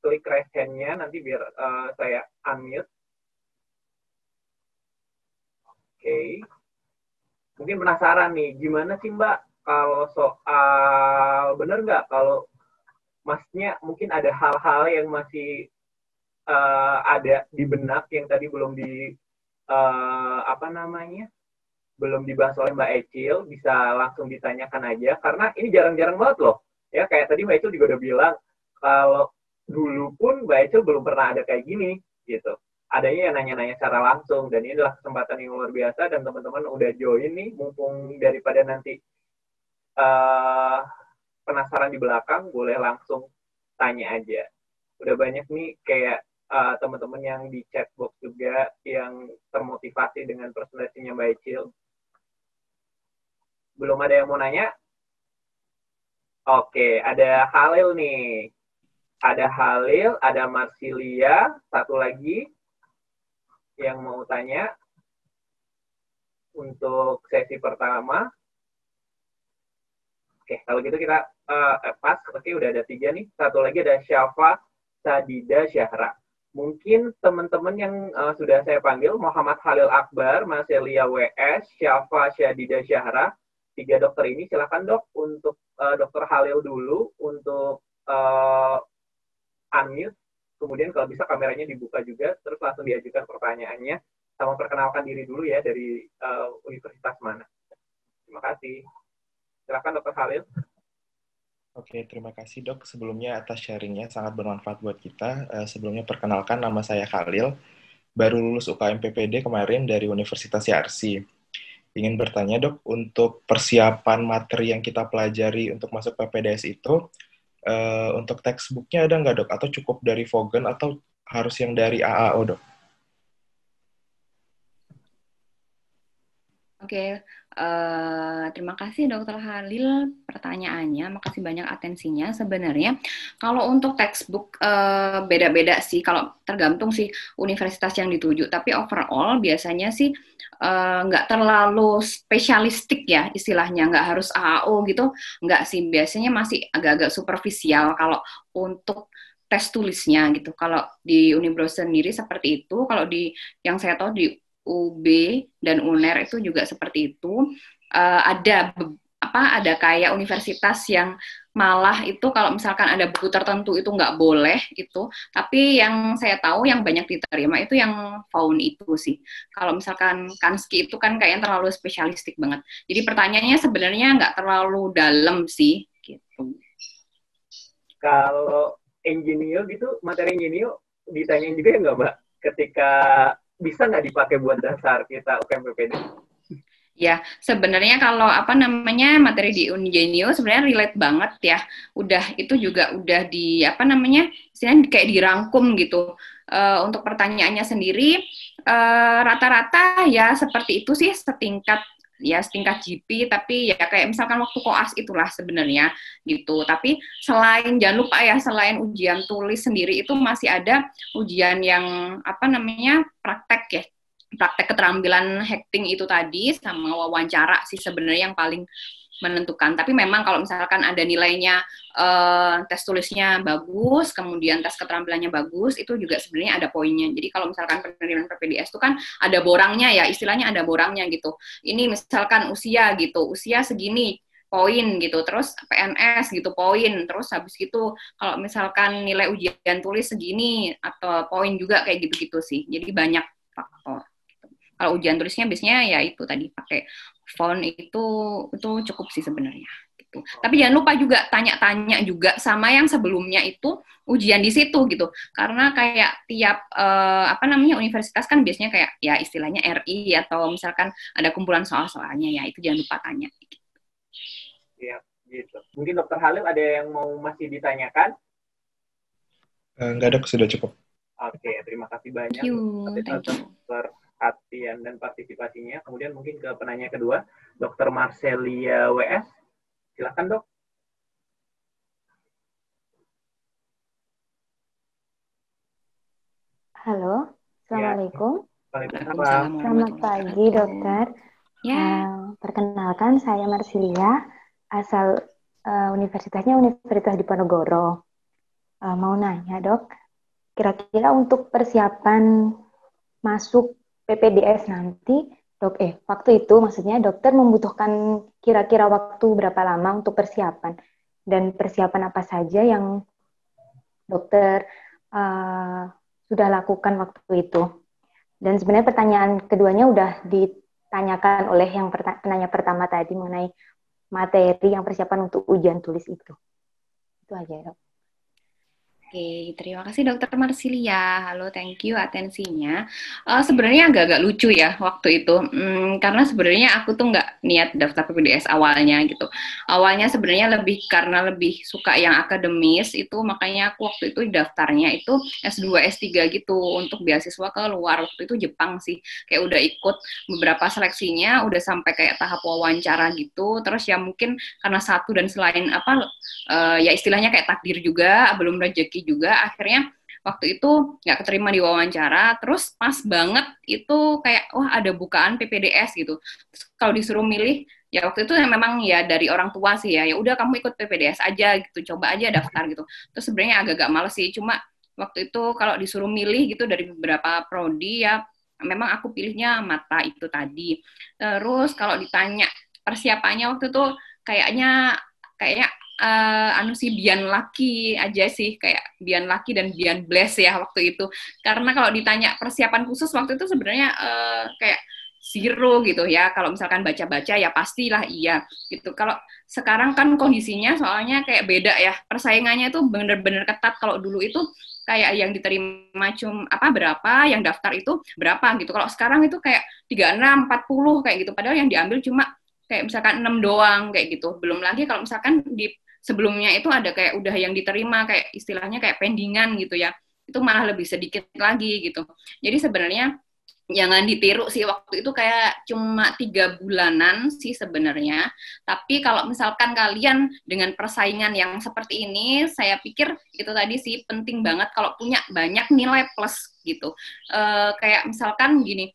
klik raise hand-nya, nanti biar saya unmute. Oke. mungkin penasaran nih, gimana sih Mbak kalau soal, bener nggak kalau Masnya mungkin ada hal-hal yang masih ada di benak yang tadi belum apa namanya, belum dibahas oleh Mbak Ecil, bisa langsung ditanyakan aja, karena ini jarang-jarang banget loh. Ya, kayak tadi Mbak Ecil juga udah bilang, kalau dulu pun Mbak Ecil belum pernah ada kayak gini, gitu. Adanya yang nanya-nanya secara langsung, dan ini adalah kesempatan yang luar biasa, dan teman-teman udah join nih, mumpung daripada nanti uh, penasaran di belakang, boleh langsung tanya aja. Udah banyak nih kayak teman-teman yang di chat box juga yang termotivasi dengan presentasinya Mbak Ecil. Belum ada yang mau nanya? Oke, ada Halil nih. Ada Halil, ada Marsilia, satu lagi yang mau tanya untuk sesi pertama. Oke, kalau gitu kita pas. Oke, udah ada 3 nih. Satu lagi ada Syafa Sadida Syahra. Mungkin teman-teman yang sudah saya panggil, Muhammad Halil Akbar, Marsilia WS, Syafa Sadida Syahra. 3 dokter ini silakan dok untuk dokter Halil dulu untuk unmute, kemudian kalau bisa kameranya dibuka juga, terus langsung diajukan pertanyaannya, sama perkenalkan diri dulu ya dari universitas mana. Terima kasih. Silakan Dr. Halil. Oke, terima kasih dok sebelumnya atas sharingnya, sangat bermanfaat buat kita. Sebelumnya perkenalkan, nama saya Khalil, baru lulus UKM PPD kemarin dari Universitas Yarsi. Ingin bertanya dok, untuk persiapan materi yang kita pelajari untuk masuk PPDS itu, untuk textbooknya ada nggak dok? Atau cukup dari Vogen atau harus yang dari AAO dok? Oke, terima kasih Dokter Halil pertanyaannya, makasih banyak atensinya. Sebenarnya kalau untuk textbook beda-beda sih, kalau tergantung sih universitas yang dituju. Tapi overall biasanya sih nggak terlalu spesialistik ya istilahnya, nggak harus AAO gitu, nggak sih. Biasanya masih agak-agak superficial kalau untuk tes tulisnya gitu. Kalau di Unibro sendiri seperti itu, kalau di yang saya tahu di UB dan UNER itu juga seperti itu. Ada kayak universitas yang malah itu kalau misalkan ada buku tertentu itu nggak boleh itu. Tapi yang saya tahu yang banyak diterima itu yang Faun itu sih. Kalau misalkan Kanski itu kan kayaknya terlalu spesialistik banget. Jadi pertanyaannya sebenarnya nggak terlalu dalam sih gitu. Kalau engineer gitu, materi engineer ditanyain juga ya nggak Mbak? Ketika bisa nggak dipakai buat dasar kita UKM PPD? Ya, sebenarnya kalau apa namanya materi di Unigenio sebenarnya relate banget ya. Itu juga udah di apa namanya istilahnya kayak dirangkum gitu. Untuk pertanyaannya sendiri rata-rata ya seperti itu sih setingkat GP, tapi ya kayak misalkan waktu koas itulah sebenarnya gitu. Tapi jangan lupa ya, selain ujian tulis sendiri itu masih ada ujian yang apa namanya praktek ya, praktek keterampilan hacking itu tadi sama wawancara sih sebenarnya yang paling menentukan. Tapi memang kalau misalkan ada nilainya tes tulisnya bagus, kemudian tes keterampilannya bagus, itu juga sebenarnya ada poinnya. Jadi kalau misalkan penerimaan PPDS itu kan ada borangnya ya, istilahnya ada borangnya gitu. Ini misalkan usia gitu, usia segini poin gitu, terus PNS gitu poin, terus habis gitu kalau misalkan nilai ujian tulis segini atau poin juga kayak gitu-gitu sih. Jadi banyak faktor. Kalau ujian tulisnya biasanya ya itu tadi pakai font itu cukup sih sebenarnya. Gitu. Tapi jangan lupa juga tanya-tanya juga sama yang sebelumnya itu ujian di situ gitu. Karena kayak tiap universitas kan biasanya kayak ya istilahnya RI atau misalkan ada kumpulan soal-soalnya ya itu jangan lupa tanya. Iya, gitu. Mungkin Dokter Halil ada yang mau masih ditanyakan? Enggak dok, sudah cukup. Oke, terima kasih banyak Thank you. perhatian dan partisipasinya. Kemudian mungkin ke penanya kedua, Dr. Marsilia WS. Silakan dok. Halo, Assalamualaikum. Waalaikumsalam. Selamat pagi dokter. Perkenalkan saya Marsilia, asal universitasnya Universitas Diponegoro. Mau nanya dok, kira-kira untuk persiapan masuk PPDS nanti waktu itu maksudnya dokter membutuhkan kira-kira waktu berapa lama untuk persiapan dan persiapan apa saja yang dokter sudah lakukan waktu itu. Dan sebenarnya pertanyaan keduanya udah ditanyakan oleh yang penanya pertama tadi mengenai materi yang persiapan untuk ujian tulis itu. Itu aja, Dok. Oke, terima kasih Dokter Marsilia. Halo, thank you atensinya. Sebenarnya agak-agak lucu ya waktu itu, karena sebenarnya aku tuh nggak niat daftar PPDS awalnya gitu. Awalnya sebenarnya karena lebih suka yang akademis itu, makanya aku waktu itu daftarnya itu S2, S3 gitu untuk beasiswa ke luar. Waktu itu Jepang sih, kayak udah ikut beberapa seleksinya, udah sampai kayak tahap wawancara gitu. Terus ya mungkin karena satu dan selain ya istilahnya kayak takdir juga, belum rezeki juga, akhirnya waktu itu nggak keterima di wawancara, terus pas banget itu kayak, wah ada bukaan PPDS gitu. Terus kalau disuruh milih, ya waktu itu memang ya dari orang tua sih ya udah kamu ikut PPDS aja gitu, coba aja daftar gitu. Terus sebenarnya agak-agak males sih, cuma waktu itu kalau disuruh milih gitu dari beberapa prodi ya, memang aku pilihnya mata itu tadi. Terus kalau ditanya persiapannya waktu itu kayaknya si Bian Lucky aja sih, kayak Bian Lucky dan Bian Bless ya waktu itu. Karena kalau ditanya persiapan khusus waktu itu sebenarnya kayak zero gitu ya. Kalau misalkan baca-baca ya pastilah iya gitu. Kalau sekarang kan kondisinya soalnya kayak beda ya. Persaingannya itu bener-bener ketat. Kalau dulu itu kayak yang diterima berapa, yang daftar itu berapa gitu. Kalau sekarang itu kayak 36, 40 kayak gitu. Padahal yang diambil cuma kayak misalkan 6 doang kayak gitu. Belum lagi kalau misalkan di sebelumnya itu ada kayak udah yang diterima kayak istilahnya kayak pendingan gitu ya, itu malah lebih sedikit lagi gitu. Jadi sebenarnya jangan ditiru sih, waktu itu kayak cuma 3 bulanan sih sebenarnya. Tapi kalau misalkan kalian dengan persaingan yang seperti ini, saya pikir itu tadi sih penting banget kalau punya banyak nilai plus gitu. Kayak misalkan gini,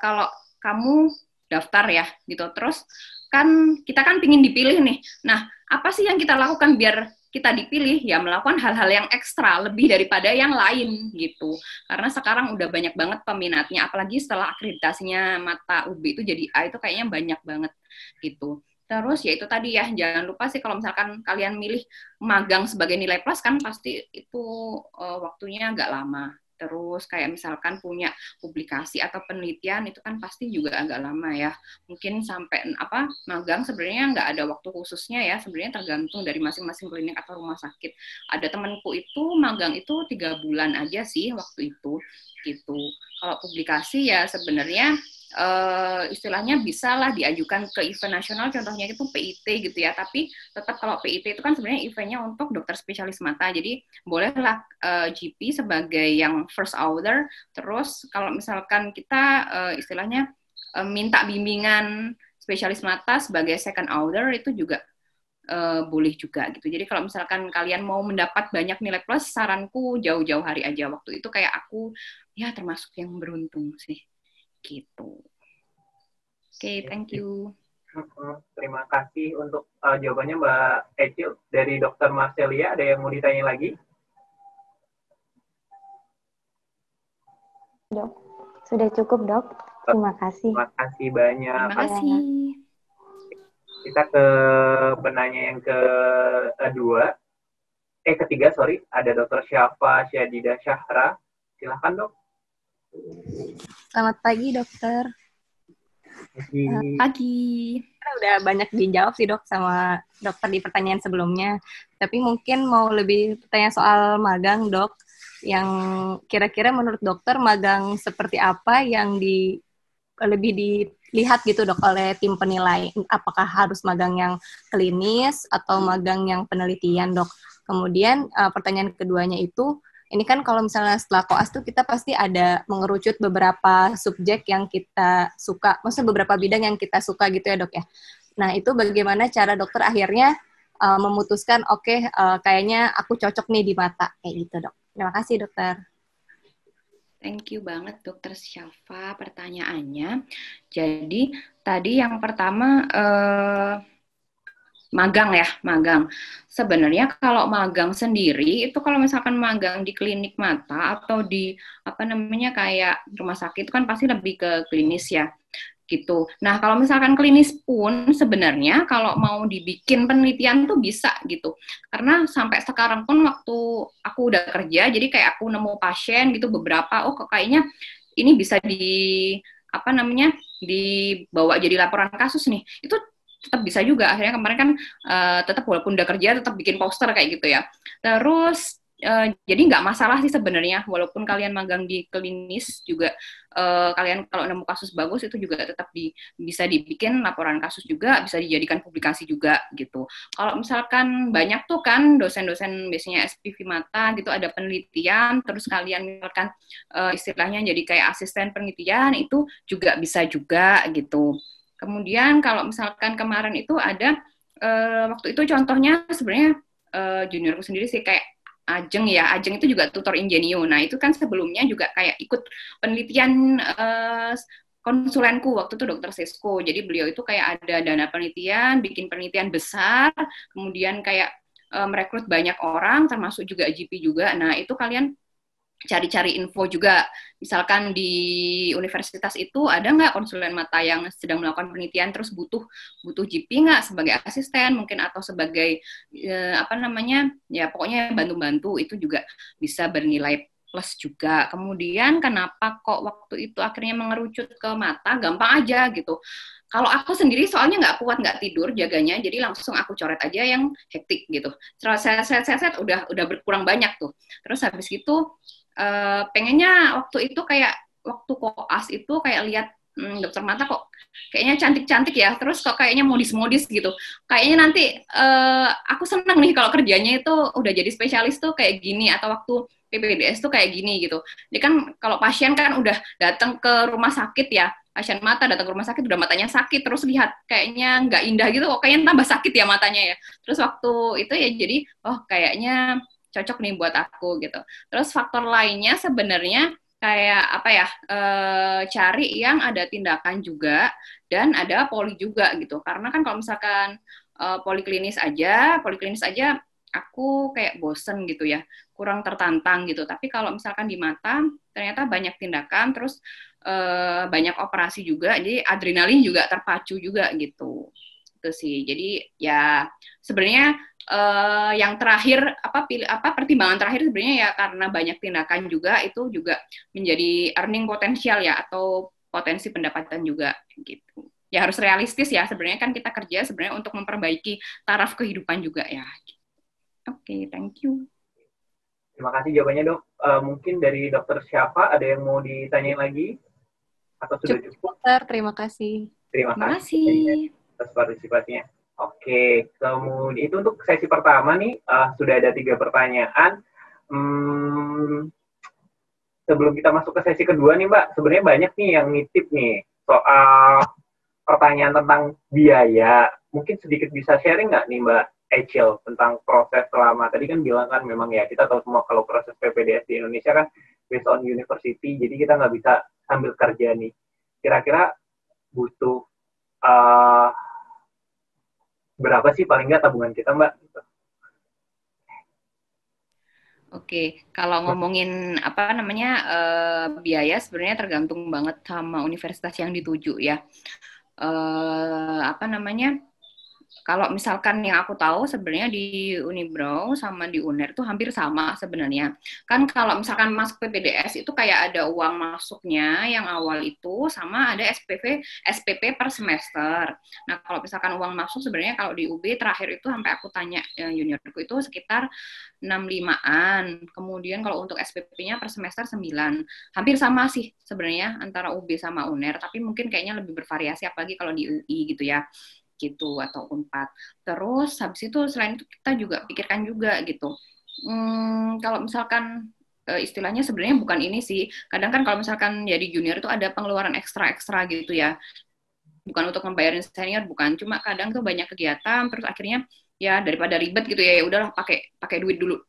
kalau kamu daftar ya gitu, terus kan kita kan pingin dipilih nih. Nah, apa sih yang kita lakukan biar kita dipilih? Ya melakukan hal-hal yang ekstra, lebih daripada yang lain gitu. Karena sekarang udah banyak banget peminatnya, apalagi setelah akreditasinya mata UB itu jadi A itu kayaknya banyak banget gitu. Terus ya itu tadi ya, jangan lupa sih kalau misalkan kalian milih magang sebagai nilai plus kan pasti itu waktunya agak lama. Terus kayak misalkan punya publikasi atau penelitian itu kan pasti juga agak lama ya. Mungkin sampai magang sebenarnya nggak ada waktu khususnya ya. Sebenarnya tergantung dari masing-masing klinik atau rumah sakit. Ada temanku itu magang itu 3 bulan aja sih waktu itu gitu. Kalau publikasi ya sebenarnya istilahnya bisa lah diajukan ke event nasional, contohnya itu PIT gitu ya, tapi tetap kalau PIT itu kan sebenarnya eventnya untuk dokter spesialis mata, jadi bolehlah GP sebagai yang first order, terus kalau misalkan kita istilahnya minta bimbingan spesialis mata sebagai second order itu juga boleh juga gitu. Jadi kalau misalkan kalian mau mendapat banyak nilai plus, saranku jauh-jauh hari aja. Waktu itu kayak aku ya termasuk yang beruntung sih. Gitu. Oke, thank you. Terima kasih untuk jawabannya Mbak Ecil. Dari Dr. Marcelia, ada yang mau ditanya lagi? Dok, sudah cukup, Dok. Terima kasih. Terima kasih banyak. Terima kasih. Kita ke penanya yang ketiga, sorry. Ada Dr. Syafa Syadida Syahra. Silahkan, Dok. Selamat pagi, dokter. Pagi. Udah banyak dijawab sih, Dok, sama dokter di pertanyaan sebelumnya. Tapi mungkin mau lebih tanya soal magang, Dok. Yang kira-kira menurut dokter magang seperti apa yang lebih dilihat gitu, Dok, oleh tim penilai? Apakah harus magang yang klinis atau magang yang penelitian, Dok? Kemudian pertanyaan keduanya itu, ini kan kalau misalnya setelah koas tuh kita pasti ada mengerucut beberapa subjek yang kita suka, maksudnya beberapa bidang yang kita suka gitu ya, Dok ya. Nah, itu bagaimana cara dokter akhirnya memutuskan, oke, kayaknya aku cocok nih di mata, kayak gitu, Dok. Terima kasih, dokter. Thank you banget Dokter Syafa pertanyaannya. Jadi tadi yang pertama magang ya, magang. Sebenarnya kalau magang sendiri itu kalau misalkan magang di klinik mata atau di kayak rumah sakit itu kan pasti lebih ke klinis ya. gitu. Nah, kalau misalkan klinis pun sebenarnya kalau mau dibikin penelitian tuh bisa gitu. Karena sampai sekarang pun waktu aku udah kerja, jadi kayak aku nemu pasien gitu beberapa, kok kayaknya ini bisa apa namanya, dibawa jadi laporan kasus nih. Itu tetap bisa juga. Akhirnya kemarin kan tetap walaupun udah kerja tetap bikin poster kayak gitu ya. Terus jadi nggak masalah sih sebenarnya, walaupun kalian magang di klinis juga, kalian kalau nemu kasus bagus itu juga tetap bisa dibikin laporan kasus juga, bisa dijadikan publikasi juga gitu. Kalau misalkan banyak tuh kan dosen-dosen biasanya SPV mata gitu ada penelitian, terus kalian misalkan istilahnya jadi kayak asisten penelitian, itu juga bisa juga gitu. Kemudian kalau misalkan kemarin itu ada waktu itu contohnya sebenarnya juniorku sendiri sih, kayak Ajeng ya, Ajeng itu juga tutor Ingenio. Nah itu kan sebelumnya juga kayak ikut penelitian konsulenku waktu itu Dr. Sisko. Jadi beliau itu kayak ada dana penelitian, bikin penelitian besar, kemudian kayak merekrut banyak orang, termasuk juga GP juga. Nah itu kalian cari-cari info juga, misalkan di universitas itu ada nggak konsulen mata yang sedang melakukan penelitian terus butuh GP nggak sebagai asisten mungkin, atau sebagai apa namanya ya pokoknya bantu-bantu, itu juga bisa bernilai plus juga. Kemudian kenapa kok waktu itu akhirnya mengerucut ke mata, gampang aja gitu. Kalau aku sendiri soalnya nggak kuat, nggak tidur jaganya, jadi langsung aku coret aja yang hektik gitu. Setelah set udah berkurang banyak tuh. Terus habis itu pengennya waktu itu kayak waktu koas itu kayak lihat dokter mata kok kayaknya cantik-cantik ya, terus kok kayaknya modis-modis gitu. Kayaknya nanti aku senang nih kalau kerjanya itu udah jadi spesialis tuh kayak gini, atau waktu PPDS tuh kayak gini gitu. Jadi kan kalau pasien kan udah datang ke rumah sakit ya, pasien mata datang ke rumah sakit udah matanya sakit, terus lihat kayaknya nggak indah gitu, kok kayaknya tambah sakit ya matanya ya. Terus waktu itu ya jadi kayaknya cocok nih buat aku gitu. Terus faktor lainnya sebenarnya kayak apa ya, cari yang ada tindakan juga dan ada poli juga gitu. Karena kan kalau misalkan poliklinis aja aku kayak bosen gitu ya, kurang tertantang gitu. Tapi kalau misalkan di mata ternyata banyak tindakan, terus banyak operasi juga, jadi adrenalin juga terpacu juga gitu. Itu sih. Jadi ya sebenarnya yang terakhir pertimbangan terakhir sebenarnya ya karena banyak tindakan juga, itu juga menjadi earning potensial ya, atau potensi pendapatan juga gitu. Ya harus realistis ya, sebenarnya kan kita kerja sebenarnya untuk memperbaiki taraf kehidupan juga ya. Oke, thank you. Terima kasih jawabannya dok. Mungkin dari dokter siapa ada yang mau ditanyain lagi? Atau sudah cukup? Dokter, terima kasih. Terima kasih atas partisipasinya. Oke, kemudian itu untuk sesi pertama nih, sudah ada 3 pertanyaan. Sebelum kita masuk ke sesi kedua nih Mbak, sebenarnya banyak nih yang nitip nih soal pertanyaan tentang biaya. Mungkin sedikit bisa sharing nggak nih Mbak Echil tentang proses selama, tadi kan bilang kan memang ya kita tahu semua kalau proses PPDS di Indonesia kan based on university, jadi kita nggak bisa sambil kerja nih. Kira-kira butuh berapa sih paling nggak tabungan kita, Mbak? Oke, kalau ngomongin apa namanya biaya sebenarnya tergantung banget sama universitas yang dituju ya. Apa namanya? Kalau misalkan yang aku tahu sebenarnya di Unibrow sama di UNER itu hampir sama sebenarnya. Kan kalau misalkan masuk PPDS itu kayak ada uang masuknya yang awal itu, sama ada SPP per semester. Nah kalau misalkan uang masuk sebenarnya kalau di UB terakhir itu sampai aku tanya juniorku itu sekitar 65-an. Kemudian kalau untuk SPP-nya per semester 9. Hampir sama sih sebenarnya antara UB sama UNER, tapi mungkin kayaknya lebih bervariasi apalagi kalau di UI gitu ya. Gitu atau Unpad. Terus habis itu selain itu kita juga pikirkan juga gitu. Kalau misalkan istilahnya sebenarnya bukan ini sih. Kadang kan kalau misalkan jadi junior itu ada pengeluaran ekstra gitu ya. Bukan untuk membayarin senior, bukan. Cuma kadang tuh banyak kegiatan, terus akhirnya ya daripada ribet gitu ya udahlah pakai duit dulu,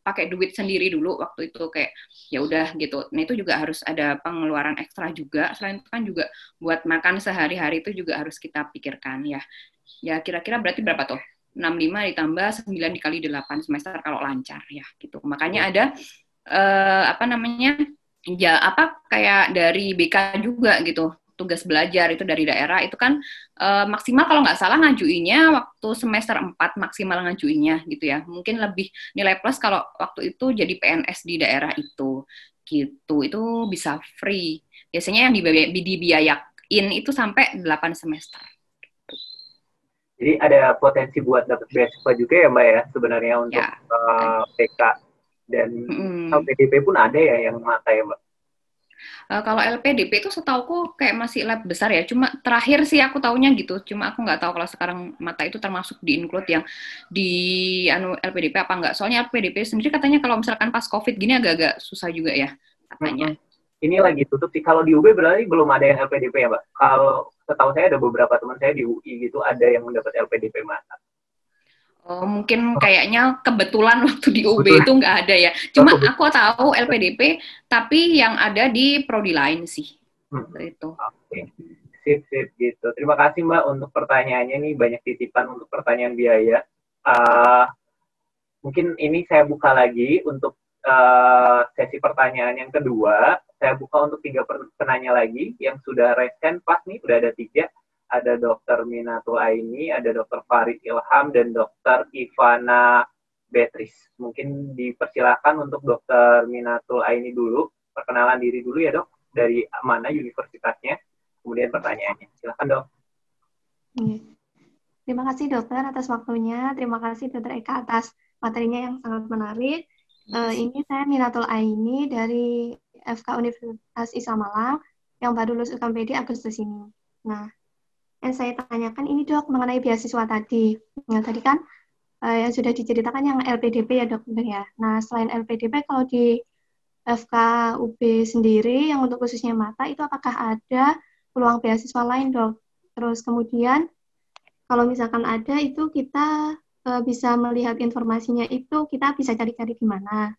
pakai duit sendiri dulu waktu itu kayak ya udah gitu. Nah itu juga harus ada pengeluaran ekstra juga. Selain itu kan juga buat makan sehari-hari itu juga harus kita pikirkan ya. Ya kira-kira berarti berapa tuh? 65 ditambah 9 dikali 8 semester kalau lancar ya gitu. Makanya ada apa namanya? Ya kayak dari BK juga gitu. tugas belajar itu dari daerah itu kan maksimal kalau nggak salah ngajuinnya waktu semester 4 maksimal ngajuinnya gitu ya. Mungkin lebih nilai plus kalau waktu itu jadi PNS di daerah itu gitu. Itu bisa free. Biasanya yang dibiayain itu sampai 8 semester. Jadi ada potensi buat dapat beasiswa juga ya Mbak ya sebenarnya untuk PK dan LPDP pun ada ya yang mata ya Mbak. Kalau LPDP itu setauku kayak masih lab besar ya. Cuma terakhir sih aku taunya gitu. Cuma aku nggak tahu kalau sekarang mata itu termasuk di include yang di LPDP apa enggak. Soalnya LPDP sendiri katanya kalau misalkan pas COVID gini agak-agak susah juga ya katanya. Ini lagi tutup sih. Kalau di UB berarti belum ada yang LPDP ya Mbak. Kalau setahu saya ada beberapa teman saya di UI gitu ada yang mendapat LPDP mata. Oh, mungkin kayaknya kebetulan waktu di UB itu nggak ada ya. Cuma aku tahu LPDP, tapi yang ada di prodi lain sih. Itu. Oke. Sip gitu. Terima kasih Mbak untuk pertanyaannya nih, banyak titipan untuk pertanyaan biaya. Mungkin ini saya buka lagi untuk sesi pertanyaan yang kedua. Saya buka untuk 3 penanya lagi yang sudah resen pas nih, udah ada 3. Ada Dr. Minatul Aini, ada Dr. Farid Ilham, dan Dr. Ivana Beatrice. Mungkin dipersilakan untuk Dr. Minatul Aini dulu, perkenalan diri dulu ya Dok, dari mana universitasnya, kemudian pertanyaannya. Silakan Dok. Terima kasih dokter atas waktunya, terima kasih Dr. Eka atas materinya yang sangat menarik. Ini saya Minatul Aini dari FK Universitas Islam Malang yang baru lulus UKMPD Agustus ini. Nah, yang saya tanyakan ini dok mengenai beasiswa tadi. Nah, tadi kan yang sudah diceritakan yang LPDP ya dokter ya. Nah, selain LPDP kalau di FK UB sendiri yang untuk khususnya mata itu apakah ada peluang beasiswa lain dok? Terus kemudian kalau misalkan ada itu kita bisa melihat informasinya itu kita bisa cari-cari di mana.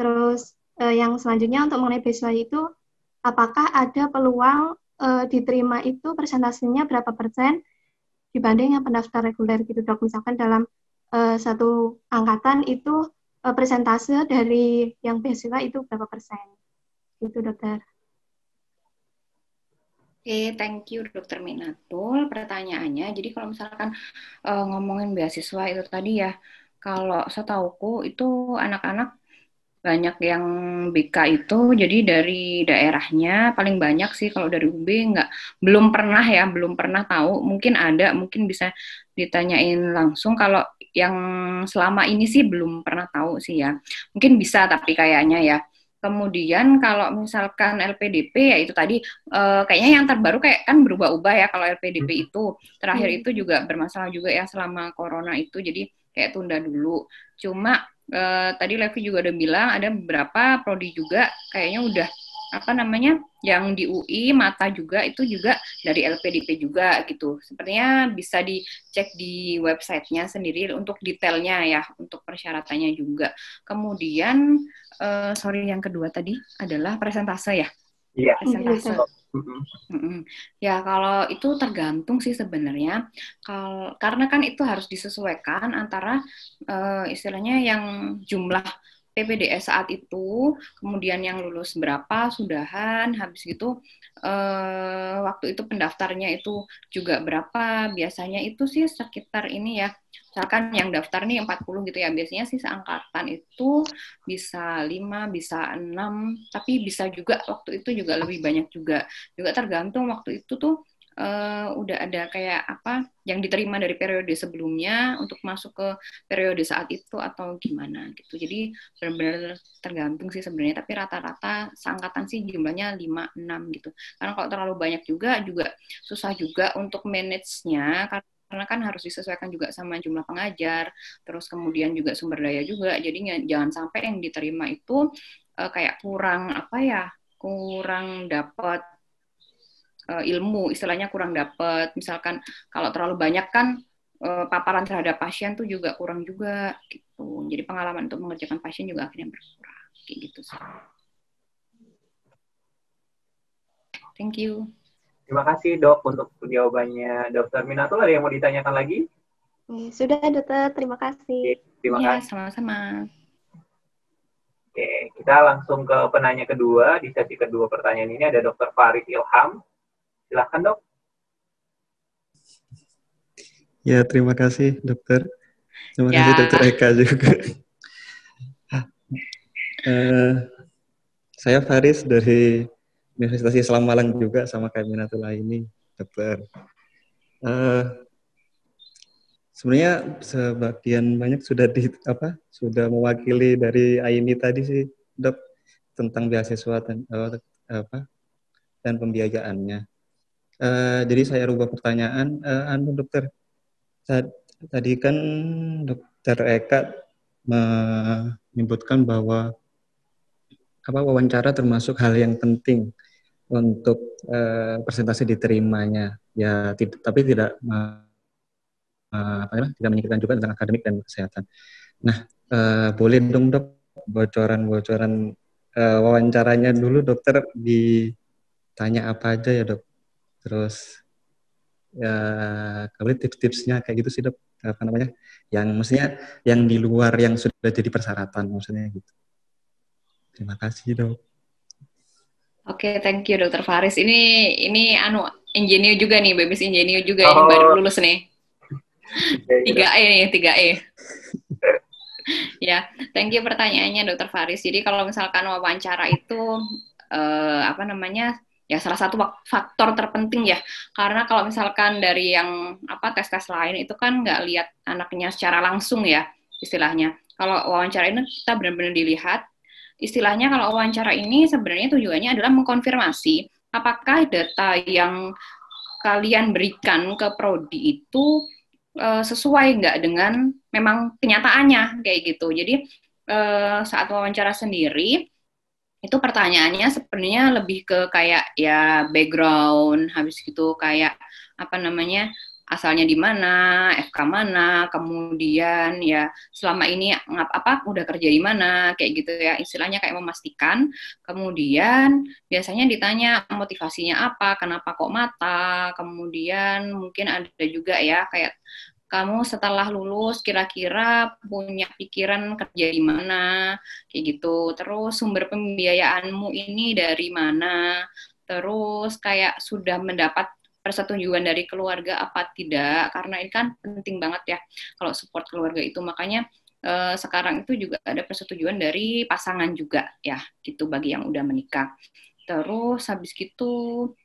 Terus yang selanjutnya untuk mengenai beasiswa itu apakah ada peluang diterima itu persentasenya berapa persen dibanding yang pendaftar reguler gitu dok, misalkan dalam satu angkatan itu persentase dari yang beasiswa itu berapa persen gitu dokter. Oke, thank you Dokter Minatul pertanyaannya. Jadi kalau misalkan ngomongin beasiswa itu tadi ya, kalau setauku itu anak-anak banyak yang BK itu jadi dari daerahnya paling banyak sih. Kalau dari UB belum pernah tahu, mungkin ada, mungkin bisa ditanyain langsung. Kalau yang selama ini sih belum pernah tahu sih ya, mungkin bisa tapi kayaknya ya. Kemudian kalau misalkan LPDP ya itu tadi kayaknya yang terbaru kayak kan berubah-ubah ya. Kalau LPDP itu terakhir itu juga bermasalah juga ya selama corona itu, jadi kayak tunda dulu. Cuma tadi Levi juga udah bilang ada beberapa prodi juga kayaknya udah yang di UI mata juga itu juga dari LPDP juga gitu. Sepertinya bisa dicek di websitenya sendiri untuk detailnya ya, untuk persyaratannya juga. Kemudian yang kedua tadi adalah presentase ya. Iya. Presentase. Ya kalau itu tergantung sih sebenarnya. Karena kan itu harus disesuaikan antara istilahnya yang jumlah PPDS saat itu, kemudian yang lulus berapa, sudahan, habis gitu waktu itu pendaftarnya itu juga berapa, biasanya itu sih sekitar ini ya, misalkan yang daftar nih 40 gitu ya, biasanya sih seangkatan itu bisa 5, bisa 6, tapi bisa juga waktu itu juga lebih banyak juga tergantung waktu itu tuh udah ada kayak apa yang diterima dari periode sebelumnya untuk masuk ke periode saat itu atau gimana gitu. Jadi benar-benar tergantung sih sebenarnya, tapi rata-rata seangkatan sih jumlahnya 5, 6 gitu. Karena kalau terlalu banyak juga susah juga untuk manage-nya, karena kan harus disesuaikan juga sama jumlah pengajar, terus kemudian juga sumber daya juga. Jadi jangan sampai yang diterima itu kayak kurang dapat ilmu, istilahnya kurang dapat. Misalkan kalau terlalu banyak kan paparan terhadap pasien tuh juga kurang juga gitu. Jadi pengalaman untuk mengerjakan pasien juga akhirnya berkurang kayak gitu sih. Thank you. Terima kasih dok untuk jawabannya. Dr. Minatul, ada yang mau ditanyakan lagi? Sudah dokter, terima kasih. Terima kasih. Sama-sama. Oke, kita langsung ke penanya kedua. Di sesi kedua pertanyaan ini ada Dr. Farid Ilham. Silakan dok. Ya, terima kasih dokter. Terima Ya. kasih dokter Eka juga. Saya Faris dari Universitas Islam Malang juga, sama kayak Minatullah ini, dokter. Sebenarnya sebagian banyak sudah mewakili dari Aini tadi sih, dok, tentang beasiswa dan pembiayaannya. Jadi saya rubah pertanyaan, dokter. Tadi kan dokter Eka menyebutkan bahwa wawancara termasuk hal yang penting untuk presentasi diterimanya. Ya, tapi tidak tidak menyingkirkan juga tentang akademik dan kesehatan. Nah, boleh dong dok bocoran wawancaranya dulu, dokter ditanya apa aja ya dok. Terus ya kalau tips-tipsnya kayak gitu sih dok, yang maksudnya yang di luar yang sudah jadi persyaratan maksudnya gitu. Terima kasih dok. Oke, thank you Dokter Faris. Ini engineer juga nih, babes engineer juga ini baru lulus nih. 3E nih, 3E. Ya, thank you pertanyaannya Dokter Faris. Jadi kalau misalkan wawancara itu ya salah satu faktor terpenting ya. Karena kalau misalkan dari yang tes-tes lain itu kan nggak lihat anaknya secara langsung ya istilahnya. Kalau wawancara ini kita benar-benar dilihat. Istilahnya kalau wawancara ini sebenarnya tujuannya adalah mengkonfirmasi apakah data yang kalian berikan ke prodi itu sesuai nggak dengan memang kenyataannya kayak gitu. Jadi saat wawancara sendiri itu pertanyaannya sebenarnya lebih ke kayak ya background, habis gitu kayak asalnya di mana, FK mana, kemudian ya selama ini udah kerja di mana, kayak gitu ya, istilahnya kayak memastikan. Kemudian biasanya ditanya motivasinya apa, kenapa kok mata, kemudian mungkin ada juga ya kayak kamu setelah lulus kira-kira punya pikiran kerja di mana, kayak gitu. Terus sumber pembiayaanmu ini dari mana, terus kayak sudah mendapat persetujuan dari keluarga apa tidak, karena ini kan penting banget ya kalau support keluarga itu. Makanya sekarang itu juga ada persetujuan dari pasangan juga ya gitu bagi yang udah menikah. Terus habis gitu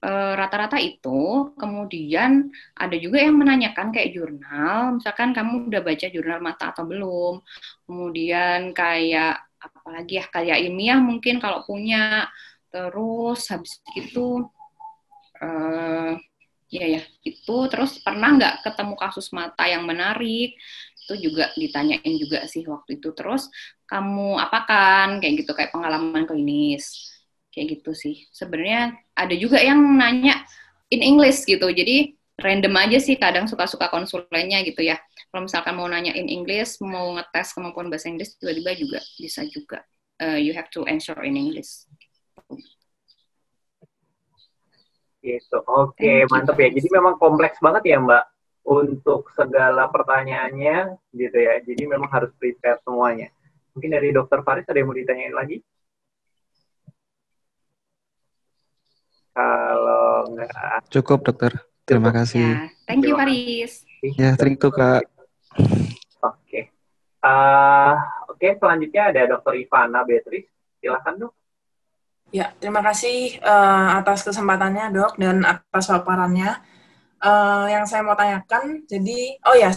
rata-rata itu kemudian ada juga yang menanyakan kayak jurnal, misalkan kamu udah baca jurnal mata atau belum, kemudian kayak apalagi ya kayak ilmiah mungkin kalau punya, terus habis itu itu terus pernah nggak ketemu kasus mata yang menarik, itu juga ditanyain juga sih waktu itu. Terus kamu apakan kayak gitu, kayak pengalaman klinis kayak gitu sih. Sebenarnya ada juga yang nanya in English gitu, jadi random aja sih, kadang suka-suka konsulennya gitu ya. Kalau misalkan mau nanya in English, mau ngetes kemampuan bahasa Inggris, tiba-tiba juga bisa juga. You have to answer in English. Gitu. Oke, mantap ya. Jadi memang kompleks banget ya Mbak untuk segala pertanyaannya gitu ya. Jadi memang harus prepare semuanya. Mungkin dari Dokter Faris ada yang mau ditanyain lagi? Kalau enggak. Cukup dokter. Terima kasih. Ya, thank you Faris. Ya, thank you Kak. Oke. Oke, selanjutnya ada Dokter Ivana Beatrice. Silakan dok. Ya, terima kasih atas kesempatannya dok dan atas paparannya. Yang saya mau tanyakan,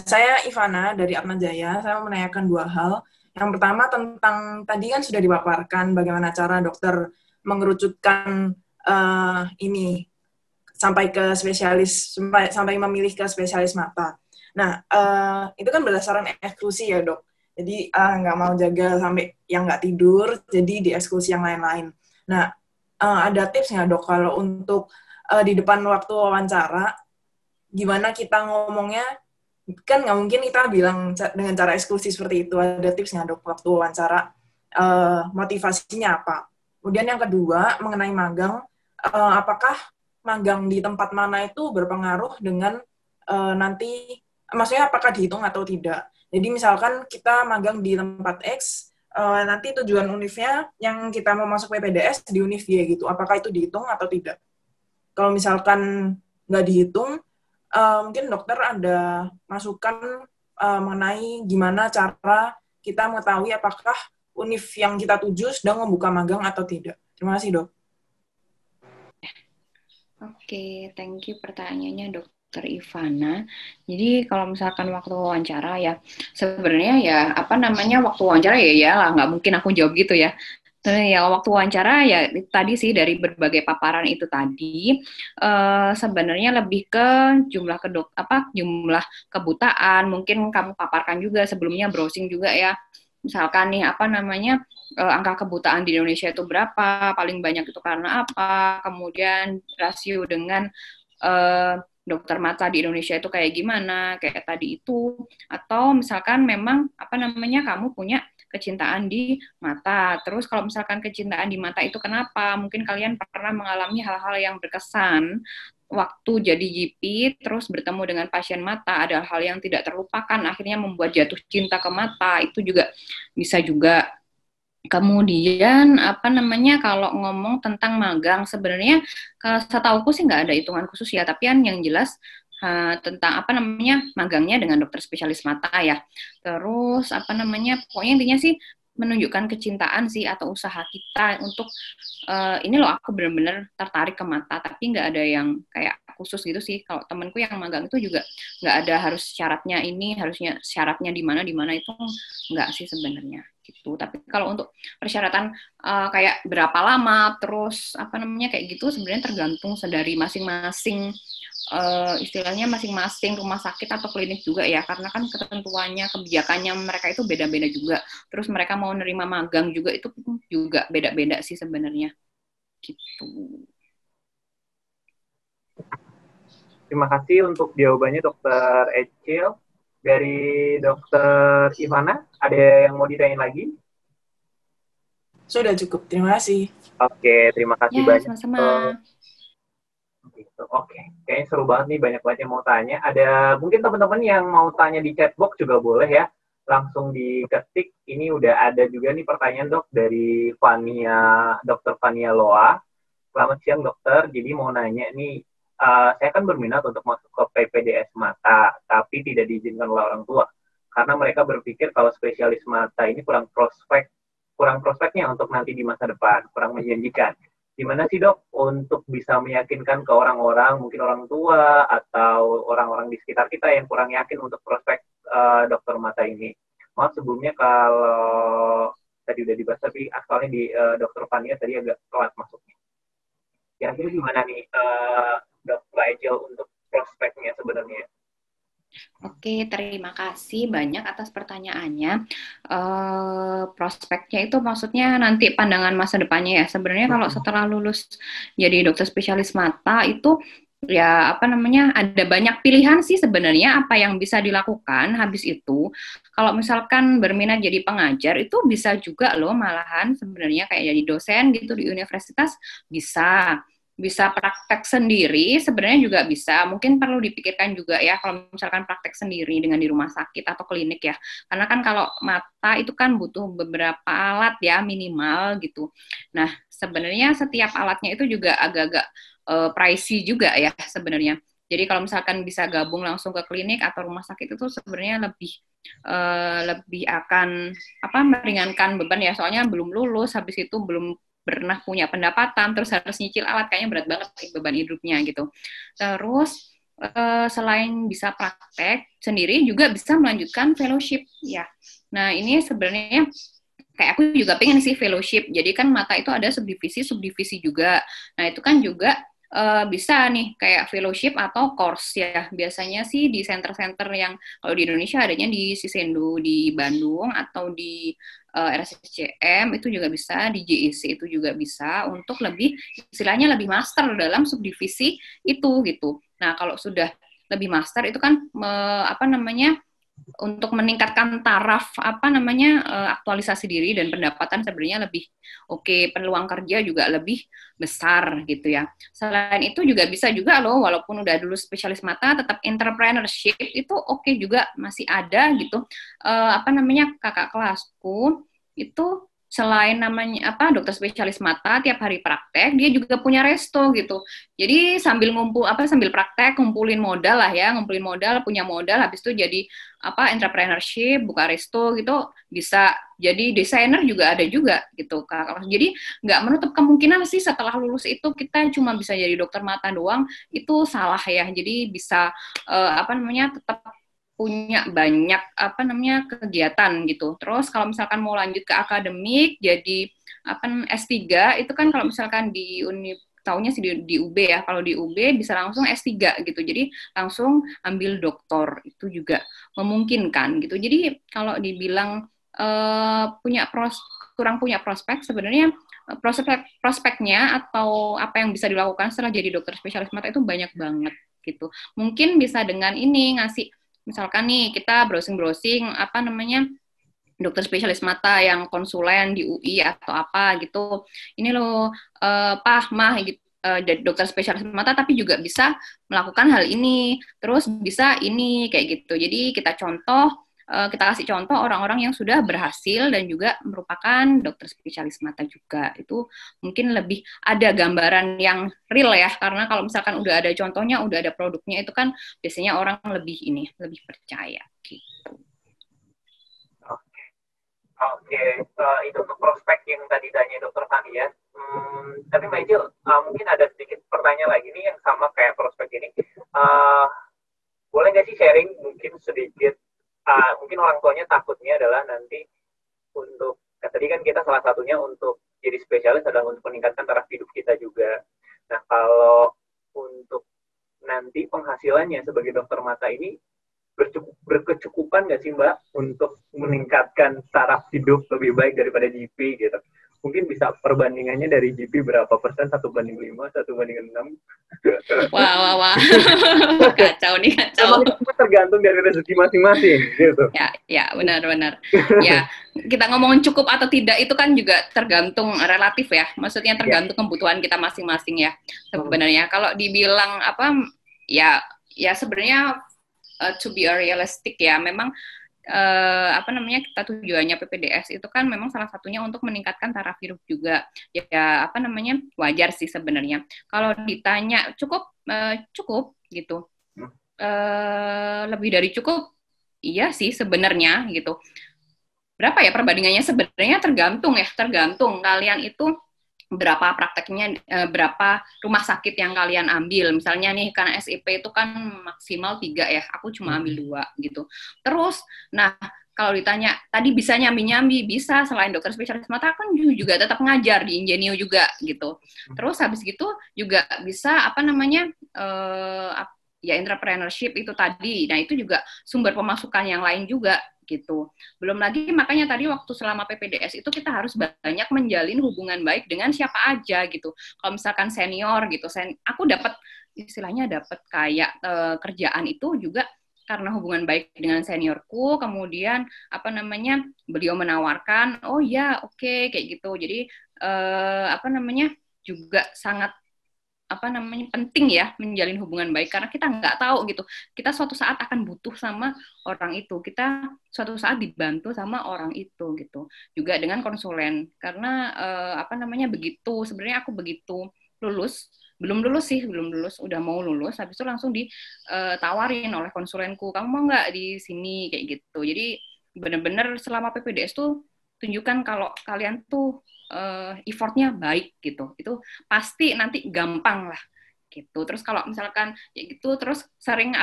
saya Ivana dari Atmajaya. Saya mau menanyakan 2 hal. Yang pertama tentang tadi kan sudah dipaparkan bagaimana cara dokter mengerucutkan ini sampai ke spesialis, sampai memilih ke spesialis mata. Nah, itu kan berdasarkan eksklusi ya dok. Jadi nggak mau jaga sampai yang nggak tidur, jadi dieksekusi yang lain-lain. Nah, ada tips nggak dok kalau untuk di depan waktu wawancara, gimana kita ngomongnya, kan nggak mungkin kita bilang dengan cara eksklusi seperti itu. Ada tips nggak dok waktu wawancara, motivasinya apa? Kemudian yang kedua, mengenai magang, apakah magang di tempat mana itu berpengaruh dengan nanti, maksudnya apakah dihitung atau tidak? Jadi misalkan kita magang di tempat X, nanti tujuan univnya yang kita mau masuk PPDS di univ Y gitu. Apakah itu dihitung atau tidak? kalau misalkan nggak dihitung, mungkin dokter ada masukan mengenai gimana cara kita mengetahui apakah univ yang kita tuju sedang membuka magang atau tidak. Terima kasih, Dok. Oke, thank you pertanyaannya Dokter Ivana. Jadi kalau misalkan waktu wawancara ya, sebenarnya ya apa namanya waktu wawancara ya lah nggak mungkin aku jawab gitu ya. Ya waktu wawancara ya tadi sih dari berbagai paparan itu tadi sebenarnya lebih ke jumlah jumlah kebutaan mungkin kamu paparkan juga sebelumnya browsing juga ya. Misalkan nih apa namanya angka kebutaan di Indonesia itu berapa, paling banyak itu karena apa, kemudian rasio dengan dokter mata di Indonesia itu kayak gimana, kayak tadi itu, atau misalkan memang apa namanya kamu punya kecintaan di mata. Terus kalau misalkan kecintaan di mata itu kenapa? Mungkin kalian pernah mengalami hal-hal yang berkesan waktu jadi GP, terus bertemu dengan pasien mata, ada hal yang tidak terlupakan, akhirnya membuat jatuh cinta ke mata, itu juga bisa juga. Kemudian apa namanya kalau ngomong tentang magang sebenarnya setahuku sih nggak ada hitungan khusus ya, tapi yang jelas tentang apa namanya magangnya dengan dokter spesialis mata ya. Terus apa namanya pokoknya intinya sih menunjukkan kecintaan sih atau usaha kita untuk ini loh aku benar-benar tertarik ke mata, tapi nggak ada yang kayak khusus gitu sih. Kalau temanku yang magang itu juga nggak ada harus syaratnya ini, harusnya syaratnya di mana itu nggak sih sebenarnya gitu. Tapi kalau untuk persyaratan kayak berapa lama, terus apa namanya kayak gitu sebenarnya tergantung dari masing-masing istilahnya masing-masing rumah sakit atau klinik juga ya, karena kan ketentuannya, kebijakannya mereka itu beda-beda juga. Terus mereka mau nerima magang juga itu juga beda-beda sih sebenarnya. Gitu. Terima kasih untuk jawabannya Dokter Ecil. Dari Dokter Ivana, ada yang mau ditanyain lagi? Sudah cukup, terima kasih. Oke, terima kasih banyak. Sama-sama. Gitu. Oke, kayaknya seru banget nih, banyak banget yang mau tanya. Ada mungkin teman-teman yang mau tanya di chatbox juga boleh ya, langsung diketik. Ini udah ada juga nih pertanyaan dok dari Dokter Fania Loa. Selamat siang dokter, jadi mau nanya nih, saya kan berminat untuk masuk ke PPDS mata, tapi tidak diizinkan oleh orang tua, karena mereka berpikir kalau spesialis mata ini kurang prospeknya untuk nanti di masa depan, kurang menjanjikan. Gimana sih dok untuk bisa meyakinkan ke orang-orang, mungkin orang tua atau orang-orang di sekitar kita yang kurang yakin untuk prospek dokter mata ini? Maaf sebelumnya kalau tadi udah dibahas, tapi asalnya di dokter Fania tadi agak telat masuknya. Kira-kira gimana nih Dr. Ecil untuk prospeknya sebenarnya? Oke, terima kasih banyak atas pertanyaannya. Prospeknya itu maksudnya nanti pandangan masa depannya ya. Sebenarnya kalau setelah lulus jadi dokter spesialis mata itu ya apa namanya ada banyak pilihan sih sebenarnya apa yang bisa dilakukan habis itu. Kalau misalkan berminat jadi pengajar itu bisa juga loh malahan sebenarnya kayak jadi dosen gitu di universitas bisa praktek sendiri sebenarnya juga bisa, mungkin perlu dipikirkan juga ya kalau misalkan praktek sendiri dengan di rumah sakit atau klinik ya, karena kan kalau mata itu kan butuh beberapa alat ya minimal gitu. Nah sebenarnya setiap alatnya itu juga agak-agak pricey juga ya sebenarnya. Jadi kalau misalkan bisa gabung langsung ke klinik atau rumah sakit itu sebenarnya lebih akan meringankan beban ya, soalnya belum lulus habis itu belum pernah punya pendapatan, terus harus nyicil alat, kayaknya berat banget sih beban hidupnya gitu. Terus selain bisa praktek sendiri juga bisa melanjutkan fellowship ya. Nah ini sebenarnya kayak aku juga pengen sih fellowship, jadi kan mata itu ada subdivisi juga. Nah itu kan juga bisa nih kayak fellowship atau course ya. Biasanya sih di center-center yang kalau di Indonesia adanya di Sisendo di Bandung atau di RSCM itu juga bisa, di JEC itu juga bisa untuk lebih istilahnya lebih master dalam subdivisi itu gitu. Nah kalau sudah lebih master itu kan untuk meningkatkan taraf aktualisasi diri dan pendapatan sebenarnya lebih oke, peluang kerja juga lebih besar gitu ya. Selain itu juga bisa juga loh, walaupun udah dulu spesialis mata, tetap entrepreneurship itu oke juga masih ada gitu. Kakak kelasku itu selain namanya dokter spesialis mata tiap hari praktek, dia juga punya resto gitu. Jadi sambil sambil praktek ngumpulin modal lah ya, punya modal, habis itu jadi entrepreneurship, buka resto gitu, bisa jadi desainer juga ada juga gitu Kak. Jadi nggak menutup kemungkinan sih setelah lulus itu kita cuma bisa jadi dokter mata doang, itu salah ya. Jadi bisa tetap punya banyak kegiatan gitu. Terus kalau misalkan mau lanjut ke akademik jadi S3 itu kan kalau misalkan di taunya sih di UB ya. Kalau di UB bisa langsung S3 gitu. Jadi langsung ambil doktor itu juga memungkinkan gitu. Jadi kalau dibilang kurang punya prospek, sebenarnya prospeknya atau apa yang bisa dilakukan setelah jadi dokter spesialis mata itu banyak banget gitu. Mungkin bisa dengan ini ngasih, misalkan nih kita browsing dokter spesialis mata yang konsulen di UI atau apa gitu. Ini loh Pak Mah gitu, dokter spesialis mata tapi juga bisa melakukan hal ini. Terus bisa ini kayak gitu. Jadi kita kasih contoh orang-orang yang sudah berhasil dan juga merupakan dokter spesialis mata juga. Itu mungkin lebih ada gambaran yang real ya, karena kalau misalkan udah ada contohnya, udah ada produknya, itu kan biasanya orang lebih percaya gitu. Oke. Itu untuk prospek yang tadi tanya Dokter Fani ya. Tapi Mbak Ijil, mungkin ada sedikit pertanyaan lagi nih yang sama kayak prospek ini. Boleh nggak sih sharing mungkin sedikit? Mungkin orang tuanya takutnya adalah nanti untuk, tadi kan kita salah satunya untuk jadi spesialis adalah untuk meningkatkan taraf hidup kita juga. Nah, kalau untuk nanti penghasilannya sebagai dokter mata ini berkecukupan nggak sih Mbak untuk meningkatkan taraf hidup lebih baik daripada GP gitu? Mungkin bisa perbandingannya dari GP berapa persen, 1:5, 1:6? Wah. Kacau nih, kacau. Itu tergantung dari rezeki masing-masing gitu. Ya, benar. Ya, kita ngomongin cukup atau tidak itu kan juga tergantung relatif ya. Maksudnya tergantung kebutuhan kita masing-masing ya. Sebenarnya kalau dibilang ya sebenarnya to be realistic ya, memang kita tujuannya PPDS itu kan memang salah satunya untuk meningkatkan taraf hidup juga. Ya wajar sih sebenarnya. Kalau ditanya cukup gitu. Lebih dari cukup, iya sih sebenarnya gitu. Berapa ya perbandingannya? Sebenarnya tergantung kalian itu berapa prakteknya, berapa rumah sakit yang kalian ambil. Misalnya nih, karena SIP itu kan maksimal 3 ya, aku cuma ambil 2 gitu. Terus, nah kalau ditanya, tadi bisa nyambi-nyambi, bisa selain dokter spesialis mata kan juga tetap ngajar di Ingenio juga gitu. Terus habis gitu juga bisa entrepreneurship itu tadi. Nah itu juga sumber pemasukan yang lain juga gitu. Belum lagi makanya tadi waktu selama PPDS itu kita harus banyak menjalin hubungan baik dengan siapa aja gitu. Kalau misalkan senior gitu, aku dapat kayak kerjaan itu juga karena hubungan baik dengan seniorku, kemudian beliau menawarkan, oh ya oke, kayak gitu. Jadi juga sangat penting ya menjalin hubungan baik, karena kita nggak tahu gitu, kita suatu saat akan butuh sama orang itu, kita suatu saat dibantu sama orang itu gitu. Juga dengan konsulen, karena begitu sebenarnya aku begitu belum lulus, udah mau lulus, habis itu langsung ditawarin oleh konsulenku, kamu mau nggak di sini kayak gitu. Jadi benar-benar selama PPDS tuh tunjukkan kalau kalian tuh effortnya baik gitu, itu pasti nanti gampang lah gitu. Terus kalau misalkan ya gitu, terus sering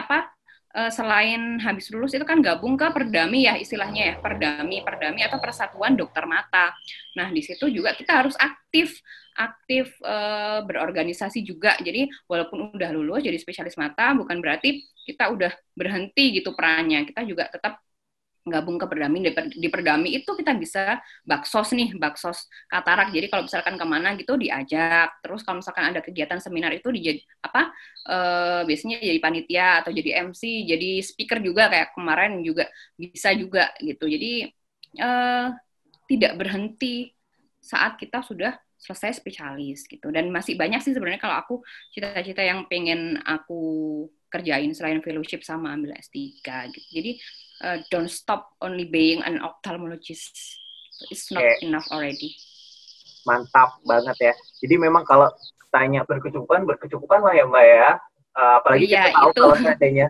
selain habis lulus itu kan gabung ke Perdami ya istilahnya ya, Perdami atau Persatuan Dokter Mata. Nah di situ juga kita harus aktif berorganisasi juga. Jadi walaupun udah lulus jadi spesialis mata bukan berarti kita udah berhenti gitu perannya, kita juga tetap gabung ke Perdami. Di Perdami itu kita bisa baksos katarak. Jadi kalau misalkan kemana gitu diajak. Terus kalau misalkan ada kegiatan seminar itu biasanya jadi panitia atau jadi MC, jadi speaker juga kayak kemarin juga bisa juga gitu. Jadi tidak berhenti saat kita sudah selesai spesialis gitu. Dan masih banyak sih sebenarnya kalau aku cita-cita yang pengen aku kerjain selain fellowship sama ambil S3 gitu. Jadi don't stop only being an ophthalmologist. It's not Oke, enough already. mantap banget ya. Jadi memang kalau tanya berkecukupan lah ya Mbak ya. Apalagi kita Iya, tahu itu. kalau seandainya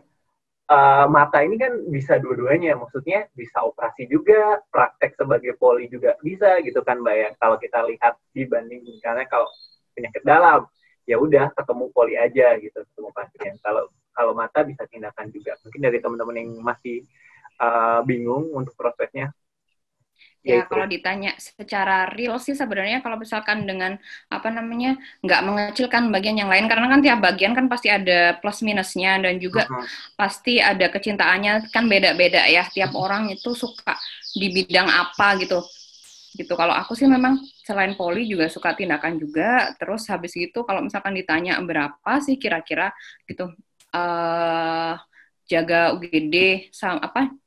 mata ini kan bisa dua-duanya, maksudnya bisa operasi juga, praktek sebagai poli juga bisa gitu kan Mbak ya. Kalau kita lihat dibanding misalnya kalau penyakit dalam, ya udah ketemu poli aja gitu, ketemu pasien. Kalau mata bisa tindakan juga. Mungkin dari teman-teman yang masih bingung untuk prosesnya, Ya, yaitu kalau ditanya secara real sih sebenarnya kalau misalkan dengan nggak mengecilkan bagian yang lain, karena kan tiap bagian kan pasti ada plus minusnya dan juga pasti ada kecintaannya kan beda-beda ya. Tiap orang itu suka di bidang apa gitu. Kalau aku sih memang selain poli juga suka tindakan juga. Terus habis gitu kalau misalkan ditanya berapa sih kira-kira gitu. Jaga UGD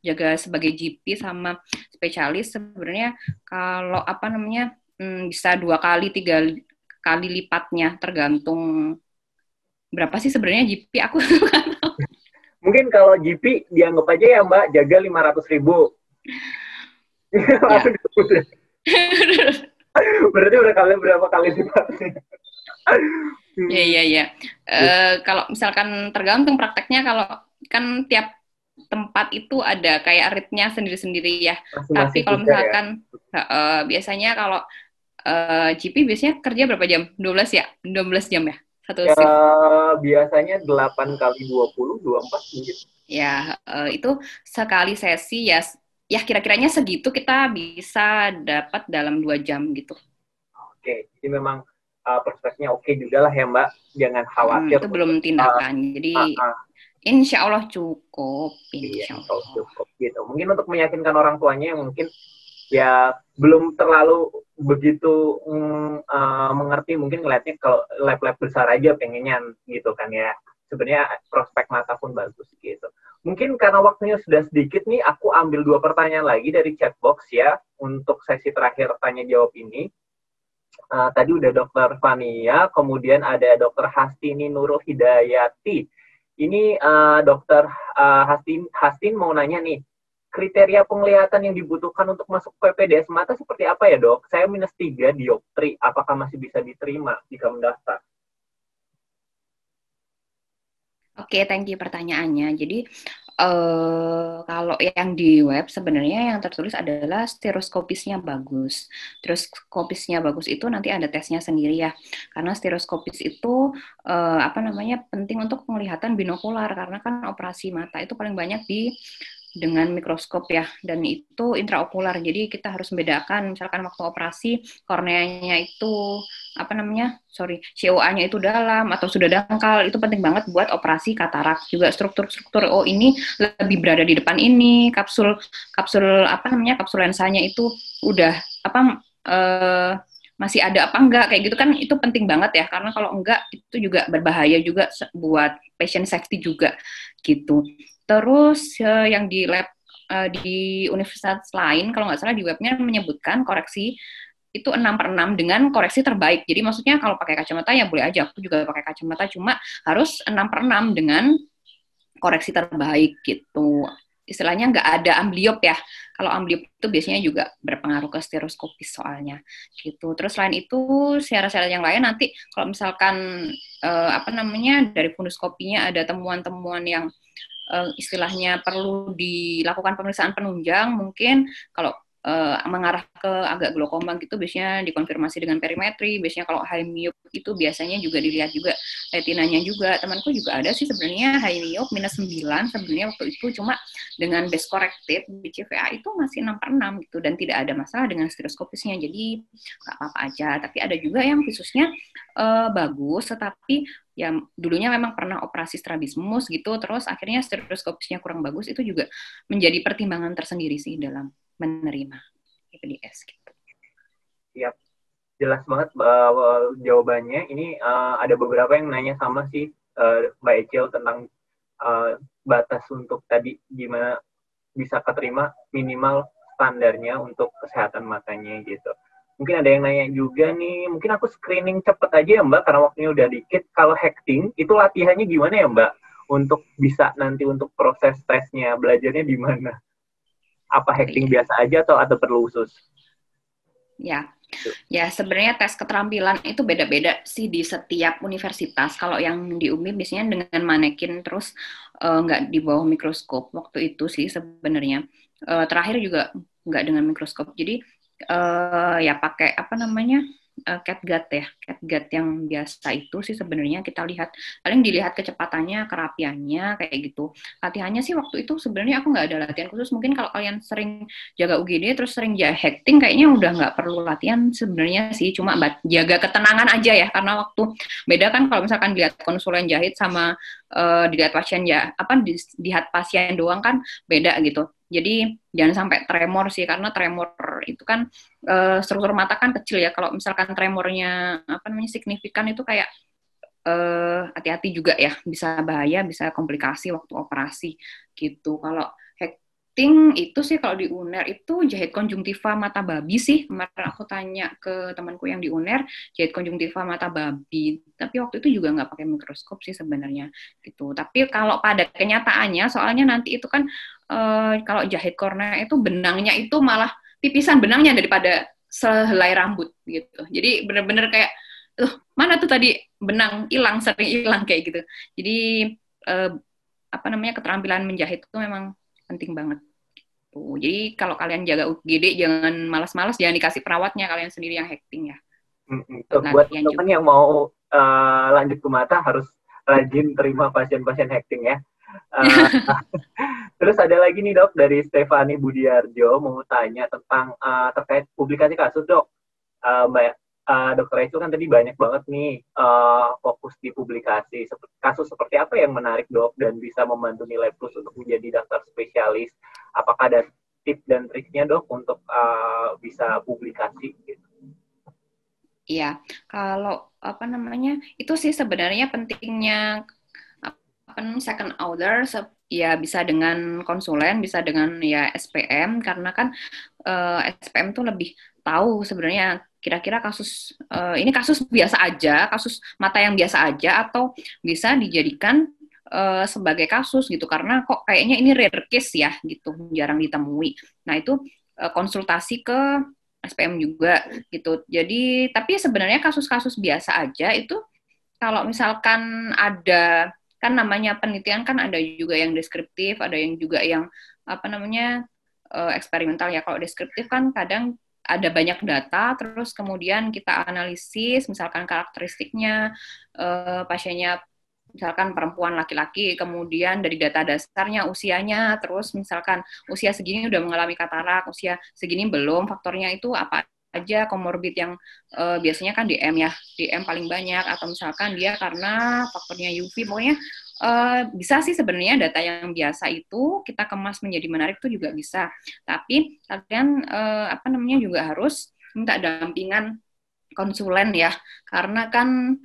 jaga sebagai GP sama spesialis sebenarnya kalau bisa 2 kali 3 kali lipatnya tergantung berapa sih sebenarnya GP aku. mungkin kalau GP dianggap aja ya Mbak jaga 500.000. Langsung disebut ya. Berarti berapa kali lipatnya? Iya. Kalau misalkan tergantung prakteknya, kalau kan tiap tempat itu ada kayak rate-nya sendiri-sendiri ya. Tapi kalau misalkan biasanya kalau GP biasanya kerja berapa jam? 12 ya? 12 jam ya? Satu shift? Biasanya 8 kali 20, 24 mungkin. Ya, itu sekali sesi ya kira-kiranya segitu kita bisa dapat dalam 2 jam gitu. Oke, jadi memang prosesnya oke juga lah ya Mbak. Jangan khawatir. Itu belum tindakan, jadi insya Allah cukup. Insya Allah cukup gitu. Mungkin untuk meyakinkan orang tuanya yang mungkin ya belum terlalu begitu mengerti, mungkin ngeliatnya kalau lab-lab besar aja pengennya gitu kan ya. Sebenarnya prospek mata pun bagus gitu. Mungkin karena waktunya sudah sedikit nih, aku ambil 2 pertanyaan lagi dari chat box ya untuk sesi terakhir tanya jawab ini. Tadi udah Dr. Fania, kemudian ada Dr. Hastini Nurul Hidayati. Ini Dr. Hastin mau nanya nih, kriteria penglihatan yang dibutuhkan untuk masuk PPDS mata seperti apa ya dok? Saya -3 dioptri, apakah masih bisa diterima jika mendaftar? Oke, thank you pertanyaannya. Jadi kalau yang di web sebenarnya yang tertulis adalah stereoskopisnya bagus. Stereoskopisnya bagus itu nanti ada tesnya sendiri ya. Karena stereoskopis itu penting untuk penglihatan binokular, karena kan operasi mata itu paling banyak dengan mikroskop ya, dan itu intraokular. Jadi kita harus membedakan misalkan waktu operasi korneanya itu COA-nya itu dalam atau sudah dangkal. Itu penting banget buat operasi katarak. Juga struktur-struktur ini lebih berada di depan ini, kapsul lensanya itu udah masih ada apa enggak, kayak gitu kan, itu penting banget ya, karena kalau enggak itu juga berbahaya juga buat patient safety juga gitu. Terus yang di lab di universitas lain, kalau nggak salah di webnya menyebutkan koreksi itu 6/6 dengan koreksi terbaik. Jadi maksudnya kalau pakai kacamata ya boleh aja, aku juga pakai kacamata, cuma harus 6/6 dengan koreksi terbaik gitu. Istilahnya nggak ada ambliop ya. Kalau ambliop itu biasanya juga berpengaruh ke stereoskopis soalnya gitu. Terus selain itu syarat-syarat yang lain nanti kalau misalkan dari funduskopinya ada temuan-temuan yang istilahnya perlu dilakukan pemeriksaan penunjang, mungkin kalau mengarah ke agak glaukoma gitu biasanya dikonfirmasi dengan perimetri. Biasanya kalau high myop itu biasanya juga dilihat juga retinanya juga. Temanku juga ada sih sebenarnya high myop -9 sebenarnya waktu itu, cuma dengan base corrected BCVA itu masih 6/6 gitu, dan tidak ada masalah dengan stereoskopisnya, jadi nggak apa-apa aja. Tapi ada juga yang visusnya bagus, tetapi yang dulunya memang pernah operasi strabismus gitu, terus akhirnya stereoskopisnya kurang bagus, itu juga menjadi pertimbangan tersendiri sih dalam menerima PPDS gitu. Siap, jelas banget jawabannya. Ini ada beberapa yang nanya sama sih Mbak Ecil tentang batas untuk tadi gimana bisa keterima minimal standarnya untuk kesehatan matanya gitu. Mungkin ada yang nanya juga nih, mungkin aku screening cepet aja ya Mbak, karena waktunya udah dikit. Kalau hecting, itu latihannya gimana ya Mbak? Untuk bisa nanti untuk proses tesnya, belajarnya di mana? Apa hecting biasa aja atau perlu khusus? Ya sebenarnya tes keterampilan itu beda-beda sih di setiap universitas. Kalau yang di UMI biasanya dengan manekin terus nggak di bawah mikroskop. Waktu itu sih sebenarnya. Terakhir juga nggak dengan mikroskop. Jadi ya pakai apa namanya catgut ya, catgut yang biasa itu sih sebenarnya kita lihat, paling dilihat kecepatannya, kerapiannya kayak gitu. Latihannya sih waktu itu sebenarnya aku nggak ada latihan khusus. Mungkin kalau kalian sering jaga UGD terus sering hacking kayaknya udah nggak perlu latihan sebenarnya sih, cuma jaga ketenangan aja ya, karena waktu beda kan kalau misalkan dilihat konsulen jahit sama dilihat pasien ya apa dilihat pasien doang kan beda gitu. Jadi jangan sampai tremor sih, karena tremor itu kan struktur mata kan kecil ya. Kalau misalkan tremornya apa namanya signifikan itu kayak hati-hati juga ya, bisa bahaya, bisa komplikasi waktu operasi gitu. Kalau hacking itu sih kalau di UNER itu jahit konjungtiva mata babi sih. Kemarin aku tanya ke temanku yang di UNER, jahit konjungtiva mata babi. Tapi waktu itu juga nggak pakai mikroskop sih sebenarnya gitu. Tapi kalau pada kenyataannya, soalnya nanti itu kan kalau jahit kornea itu benangnya itu malah tipisan benangnya daripada sehelai rambut gitu. Jadi bener-bener kayak, mana tuh tadi benang hilang, sering hilang kayak gitu. Jadi apa namanya keterampilan menjahit itu memang penting banget. Tuh. Jadi kalau kalian jaga UGD jangan malas-malas, jangan dikasih perawatnya, kalian sendiri yang hacking ya. Buat teman yang mau lanjut ke mata harus rajin terima pasien-pasien hacking ya. Terus ada lagi nih dok dari Stefani Budiarjo mau tanya tentang terkait publikasi kasus dok. Mbak Dokter Rachel kan tadi banyak banget nih fokus di publikasi. Kasus seperti apa yang menarik dok dan bisa membantu Nilai Plus untuk menjadi dokter spesialis? Apakah ada tips dan triknya dok untuk bisa publikasi? Gitu? Iya, kalau apa namanya itu sih sebenarnya pentingnya second author ya bisa dengan konsulen, bisa dengan ya SPM, karena kan SPM tuh lebih tahu sebenarnya kira-kira kasus ini kasus biasa aja, kasus mata yang biasa aja, atau bisa dijadikan sebagai kasus gitu, karena kok kayaknya ini rare case ya gitu, jarang ditemui. Nah itu konsultasi ke SPM juga gitu. Jadi tapi sebenarnya kasus-kasus biasa aja itu kalau misalkan ada kan namanya penelitian kan ada juga yang deskriptif, ada yang juga yang apa namanya eksperimental ya. Kalau deskriptif kan kadang ada banyak data, terus kemudian kita analisis misalkan karakteristiknya pasiennya, misalkan perempuan laki-laki, kemudian dari data dasarnya usianya, terus misalkan usia segini udah mengalami katarak, usia segini belum, faktornya itu apa aja, komorbid yang biasanya kan DM ya, DM paling banyak, atau misalkan dia karena faktornya UV, pokoknya bisa sih sebenarnya data yang biasa itu kita kemas menjadi menarik itu juga bisa. Tapi kalian apa namanya juga harus minta dampingan konsulen ya, karena kan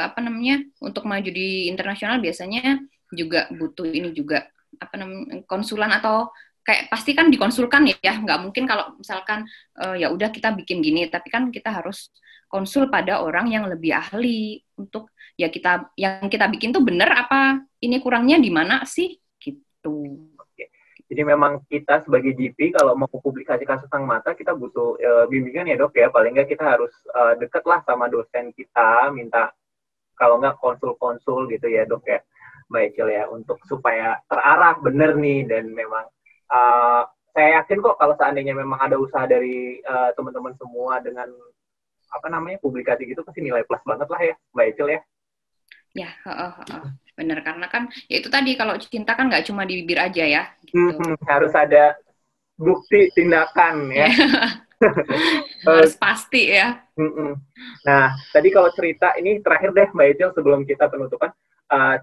apa namanya untuk maju di internasional biasanya juga butuh ini juga apa namanya konsulan, atau kayak pasti kan dikonsulkan ya, nggak mungkin kalau misalkan ya udah kita bikin gini, tapi kan kita harus konsul pada orang yang lebih ahli untuk ya kita yang kita bikin tuh bener apa, ini kurangnya di mana sih gitu. Oke. Jadi memang kita sebagai GP kalau mau publikasi kasus tentang mata kita butuh bimbingan ya dok ya, paling nggak kita harus deket lah sama dosen kita, minta kalau nggak konsul-konsul gitu ya dok ya, Mbak Ecil ya, untuk supaya terarah bener nih. Dan memang saya yakin kok kalau seandainya memang ada usaha dari teman-teman semua dengan apa namanya publikasi gitu, pasti nilai plus banget lah ya Mbak Ecil ya. Ya, bener, karena kan ya itu tadi kalau cinta kan nggak cuma di bibir aja ya. Gitu. Harus ada bukti tindakan ya. Harus pasti ya. Nah, tadi kalau cerita ini terakhir deh Mbak Ecil sebelum kita penutupan,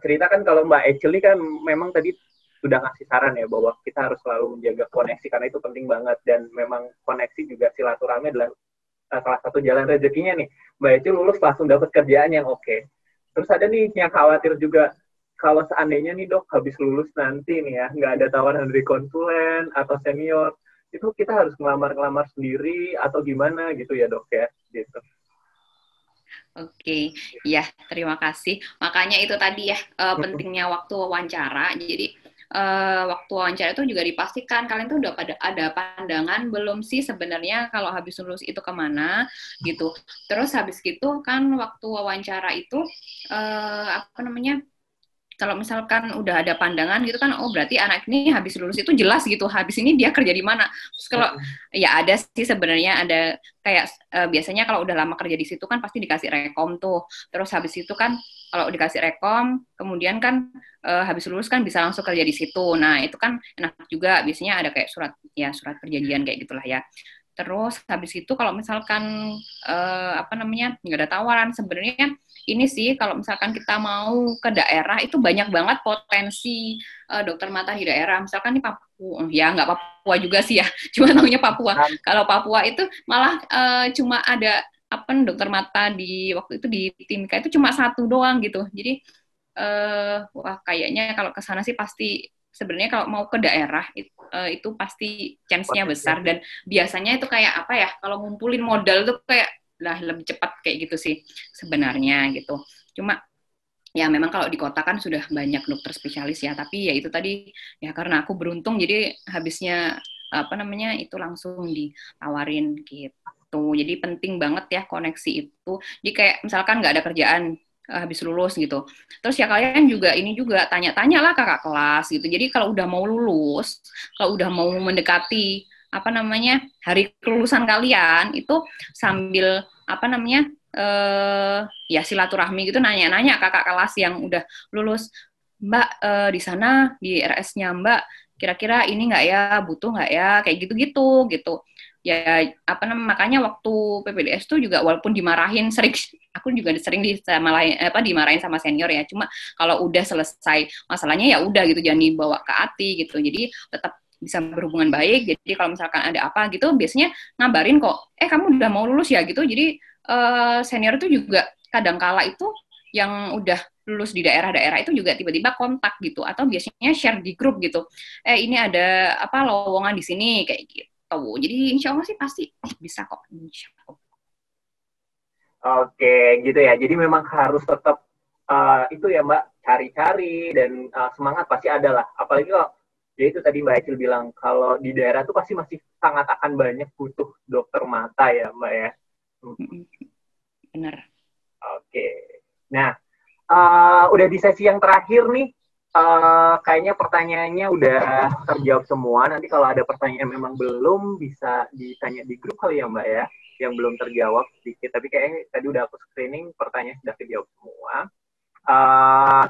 cerita kan kalau Mbak Ecil ini kan memang tadi sudah ngasih saran ya bahwa kita harus selalu menjaga koneksi karena itu penting banget, dan memang koneksi juga silaturahmi adalah salah satu jalan rezekinya nih. Mbak Ecil lulus langsung dapat kerjaan yang oke. Terus ada nih yang khawatir juga kalau seandainya nih dok habis lulus nanti nih ya nggak ada tawaran dari konsulen atau senior, itu kita harus ngelamar sendiri atau gimana gitu ya dok ya gitu. Oke, ya terima kasih. Makanya itu tadi ya pentingnya waktu wawancara. Jadi waktu wawancara itu juga dipastikan kalian tuh udah ada pandangan belum sih sebenarnya kalau habis lulus itu kemana gitu. Terus habis gitu kan waktu wawancara itu apa namanya, kalau misalkan udah ada pandangan gitu kan, oh berarti anak ini habis lulus itu jelas gitu, habis ini dia kerja di mana. Terus kalau ya ada sih sebenarnya ada kayak biasanya kalau udah lama kerja di situ kan pasti dikasih rekom tuh. Terus habis itu kan kalau dikasih rekom, kemudian kan habis lulus kan bisa langsung kerja di situ. Nah itu kan enak juga, biasanya ada kayak surat perjanjian kayak gitulah ya. Terus habis itu kalau misalkan apa namanya nggak ada tawaran, sebenarnya ini sih kalau misalkan kita mau ke daerah itu banyak banget potensi dokter mata di daerah. Misalkan di Papua, ya nggak Papua juga sih ya, cuma namanya Papua. Kalau Papua itu malah cuma ada apa dokter mata di waktu itu di Timika itu cuma 1 doang gitu. Jadi wah kayaknya kalau ke sana sih pasti sebenarnya kalau mau ke daerah itu pasti chance-nya besar, dan biasanya itu kayak apa ya, kalau ngumpulin modal tuh kayak lah lebih cepat kayak gitu sih sebenarnya gitu. Cuma ya memang kalau di kota kan sudah banyak dokter spesialis ya, tapi ya itu tadi ya karena aku beruntung jadi habisnya apa namanya itu langsung ditawarin gitu. Jadi penting banget ya koneksi itu. Jadi kayak misalkan nggak ada kerjaan habis lulus gitu. Terus ya kalian juga ini juga tanya-tanya lah kakak kelas gitu. Jadi kalau udah mau lulus, kalau udah mau mendekati apa namanya hari kelulusan kalian itu sambil apa namanya ya silaturahmi gitu, nanya-nanya kakak kelas yang udah lulus, Mbak di sana di RS-nya Mbak kira-kira ini nggak ya, butuh nggak ya, kayak gitu-gitu gitu. Ya apa namanya makanya waktu PPDS tuh juga walaupun dimarahin sering, aku juga sering dimarahin sama senior ya, cuma kalau udah selesai masalahnya ya udah gitu, jangan dibawa ke hati gitu. Jadi tetap bisa berhubungan baik. Jadi kalau misalkan ada apa gitu biasanya ngabarin kok, kamu udah mau lulus ya gitu. Jadi senior itu juga kadangkala itu yang udah lulus di daerah-daerah itu juga tiba-tiba kontak gitu, atau biasanya share di grup gitu, ini ada apa lowongan di sini kayak gitu. Jadi insya Allah sih pasti bisa kok, insya Allah. Oke, gitu ya. Jadi memang harus tetap itu ya Mbak, cari-cari dan semangat pasti ada lah. Apalagi kalau ya itu tadi Mbak Ecil bilang, kalau di daerah tuh pasti masih sangat akan banyak butuh dokter mata ya Mbak ya. Benar. Oke. Nah, udah di sesi yang terakhir nih. Kayaknya pertanyaannya udah terjawab semua. Nanti kalau ada pertanyaan memang belum bisa ditanya di grup kali ya Mbak ya, yang belum terjawab sedikit. Tapi kayaknya tadi udah aku screening, pertanyaan sudah terjawab semua.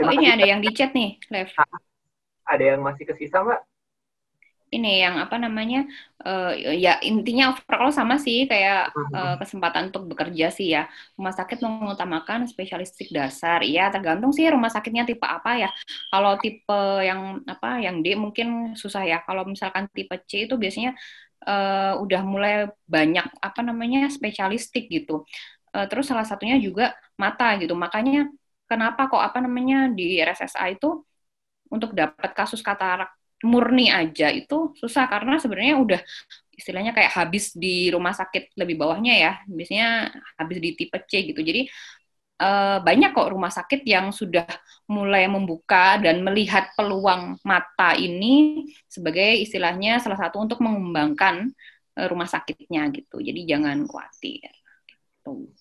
Ini ada yang di chat nih, Lev. Ada yang masih kesisa Mbak? Ini yang apa namanya ya intinya overall sama sih kayak kesempatan untuk bekerja sih ya. Rumah sakit mengutamakan spesialistik dasar, ya tergantung sih rumah sakitnya tipe apa ya. Kalau tipe yang apa yang D mungkin susah ya. Kalau misalkan tipe C itu biasanya udah mulai banyak apa namanya spesialistik gitu. Terus salah satunya juga mata gitu. Makanya kenapa kok apa namanya di RSSA itu untuk dapat kasus katarak murni aja itu susah, karena sebenarnya udah istilahnya kayak habis di rumah sakit lebih bawahnya ya, biasanya habis di tipe C gitu. Jadi banyak kok rumah sakit yang sudah mulai membuka dan melihat peluang mata ini sebagai istilahnya salah satu untuk mengembangkan rumah sakitnya gitu. Jadi jangan khawatir. Gitu.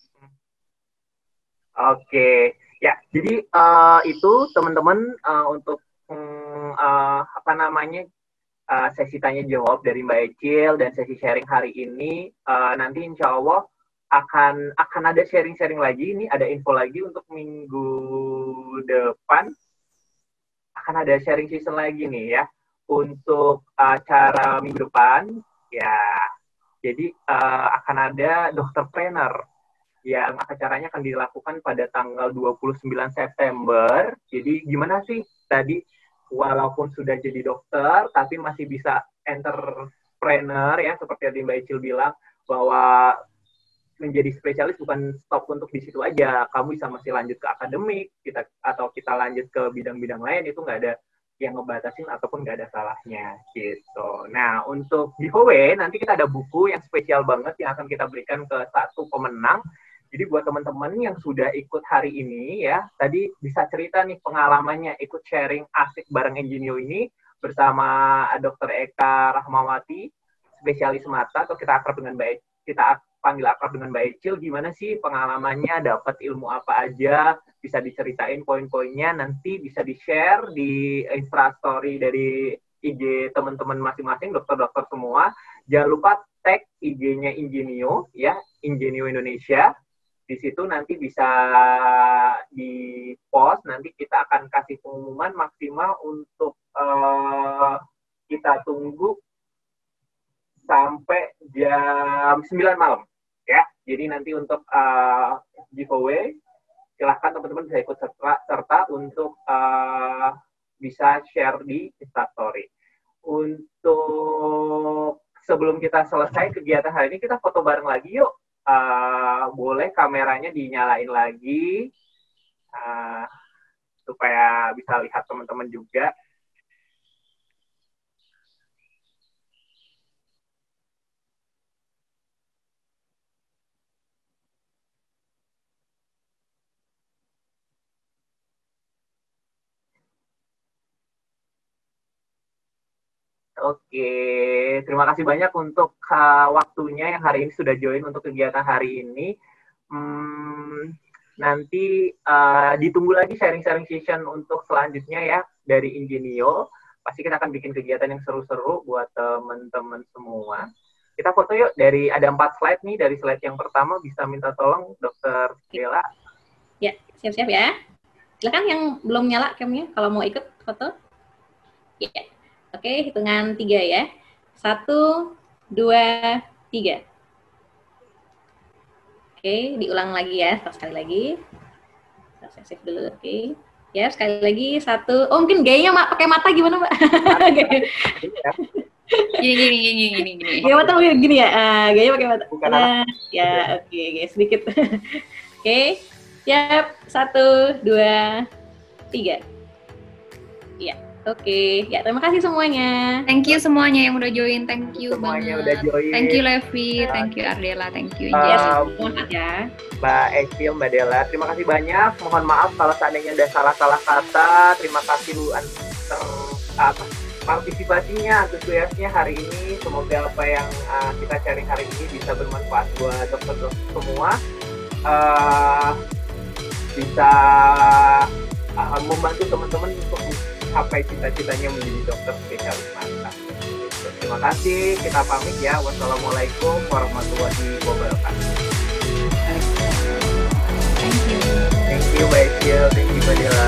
Oke, ya jadi itu teman-teman untuk apa namanya sesi tanya jawab dari Mbak Ecil dan sesi sharing hari ini. Nanti insya Allah akan ada sharing-sharing lagi. Ini ada info lagi untuk minggu depan akan ada sharing season lagi nih ya untuk acara minggu depan ya. Jadi akan ada dokter trainer yang acaranya akan dilakukan pada tanggal 29 September. Jadi gimana sih tadi walaupun sudah jadi dokter tapi masih bisa entrepreneur ya, seperti yang Mbak Icil bilang bahwa menjadi spesialis bukan stop untuk di situ aja. Kamu bisa masih lanjut ke akademik atau kita lanjut ke bidang-bidang lain, itu nggak ada yang ngebatasin ataupun nggak ada salahnya gitu. Nah, untuk giveaway nanti kita ada buku yang spesial banget yang akan kita berikan ke satu pemenang. Jadi buat teman-teman yang sudah ikut hari ini ya, tadi bisa cerita nih pengalamannya ikut sharing asik bareng Ingenio ini, bersama Dr. Eka Rahmawati, spesialis mata, atau kita panggil akrab dengan Mbak Ecil. Gimana sih pengalamannya, dapat ilmu apa aja, bisa diceritain poin-poinnya, nanti bisa di-share di Instastory dari IG teman-teman masing-masing, dokter-dokter semua. Jangan lupa tag IG-nya Ingenio, ya, Ingenio Indonesia. Di situ nanti bisa di-post, nanti kita akan kasih pengumuman maksimal untuk kita tunggu sampai jam 9 malam. Ya, jadi nanti untuk giveaway, silahkan teman-teman bisa ikut serta untuk bisa share di Instastory. Untuk sebelum kita selesai kegiatan hari ini, kita foto bareng lagi yuk. Boleh kameranya dinyalain lagi supaya bisa lihat teman-teman juga. Oke, terima kasih banyak untuk waktunya yang hari ini sudah join untuk kegiatan hari ini. Nanti ditunggu lagi sharing-sharing session untuk selanjutnya ya dari Ingenio. Pasti kita akan bikin kegiatan yang seru-seru buat teman-teman semua. Kita foto yuk, ada 4 slide nih. Dari slide yang pertama bisa minta tolong Dr. Bella. Ya, siap-siap ya. Silakan yang belum nyala camnya kalau mau ikut foto. Ya. Oke, hitungan 3 ya. 1, 2, 3. Oke, diulang lagi ya. Sekali lagi. Saya save dulu, oke. Ya, sekali lagi. 1. Oh, mungkin gayanya pakai mata gimana, Mbak? Gini. Gaya mata gini ya? Gaya pakai mata. Ya, oke, sedikit. Oke, siap. 1, 2, 3. Iya. Oke, ya terima kasih semuanya. Thank you semuanya yang udah join, thank you semuanya banget. Udah join. Thank you Levi, thank you Ardela, thank you Semangat ya. Mbak Ecil, Mbak Della, terima kasih banyak. Mohon maaf kalau seandainya ada salah-salah kata. Terima kasih Bu partisipasinya, antusiasnya hari ini. Semoga apa yang kita sharing hari ini bisa bermanfaat buat dokter-dokter semua. Bisa membantu teman-teman untuk sampai cita-citanya menjadi dokter spesialis mata. Terima kasih, kita pamit ya. Wassalamualaikum warahmatullahi wabarakatuh. Thank you, Mbak Ecil. Thank you, Mbak Della.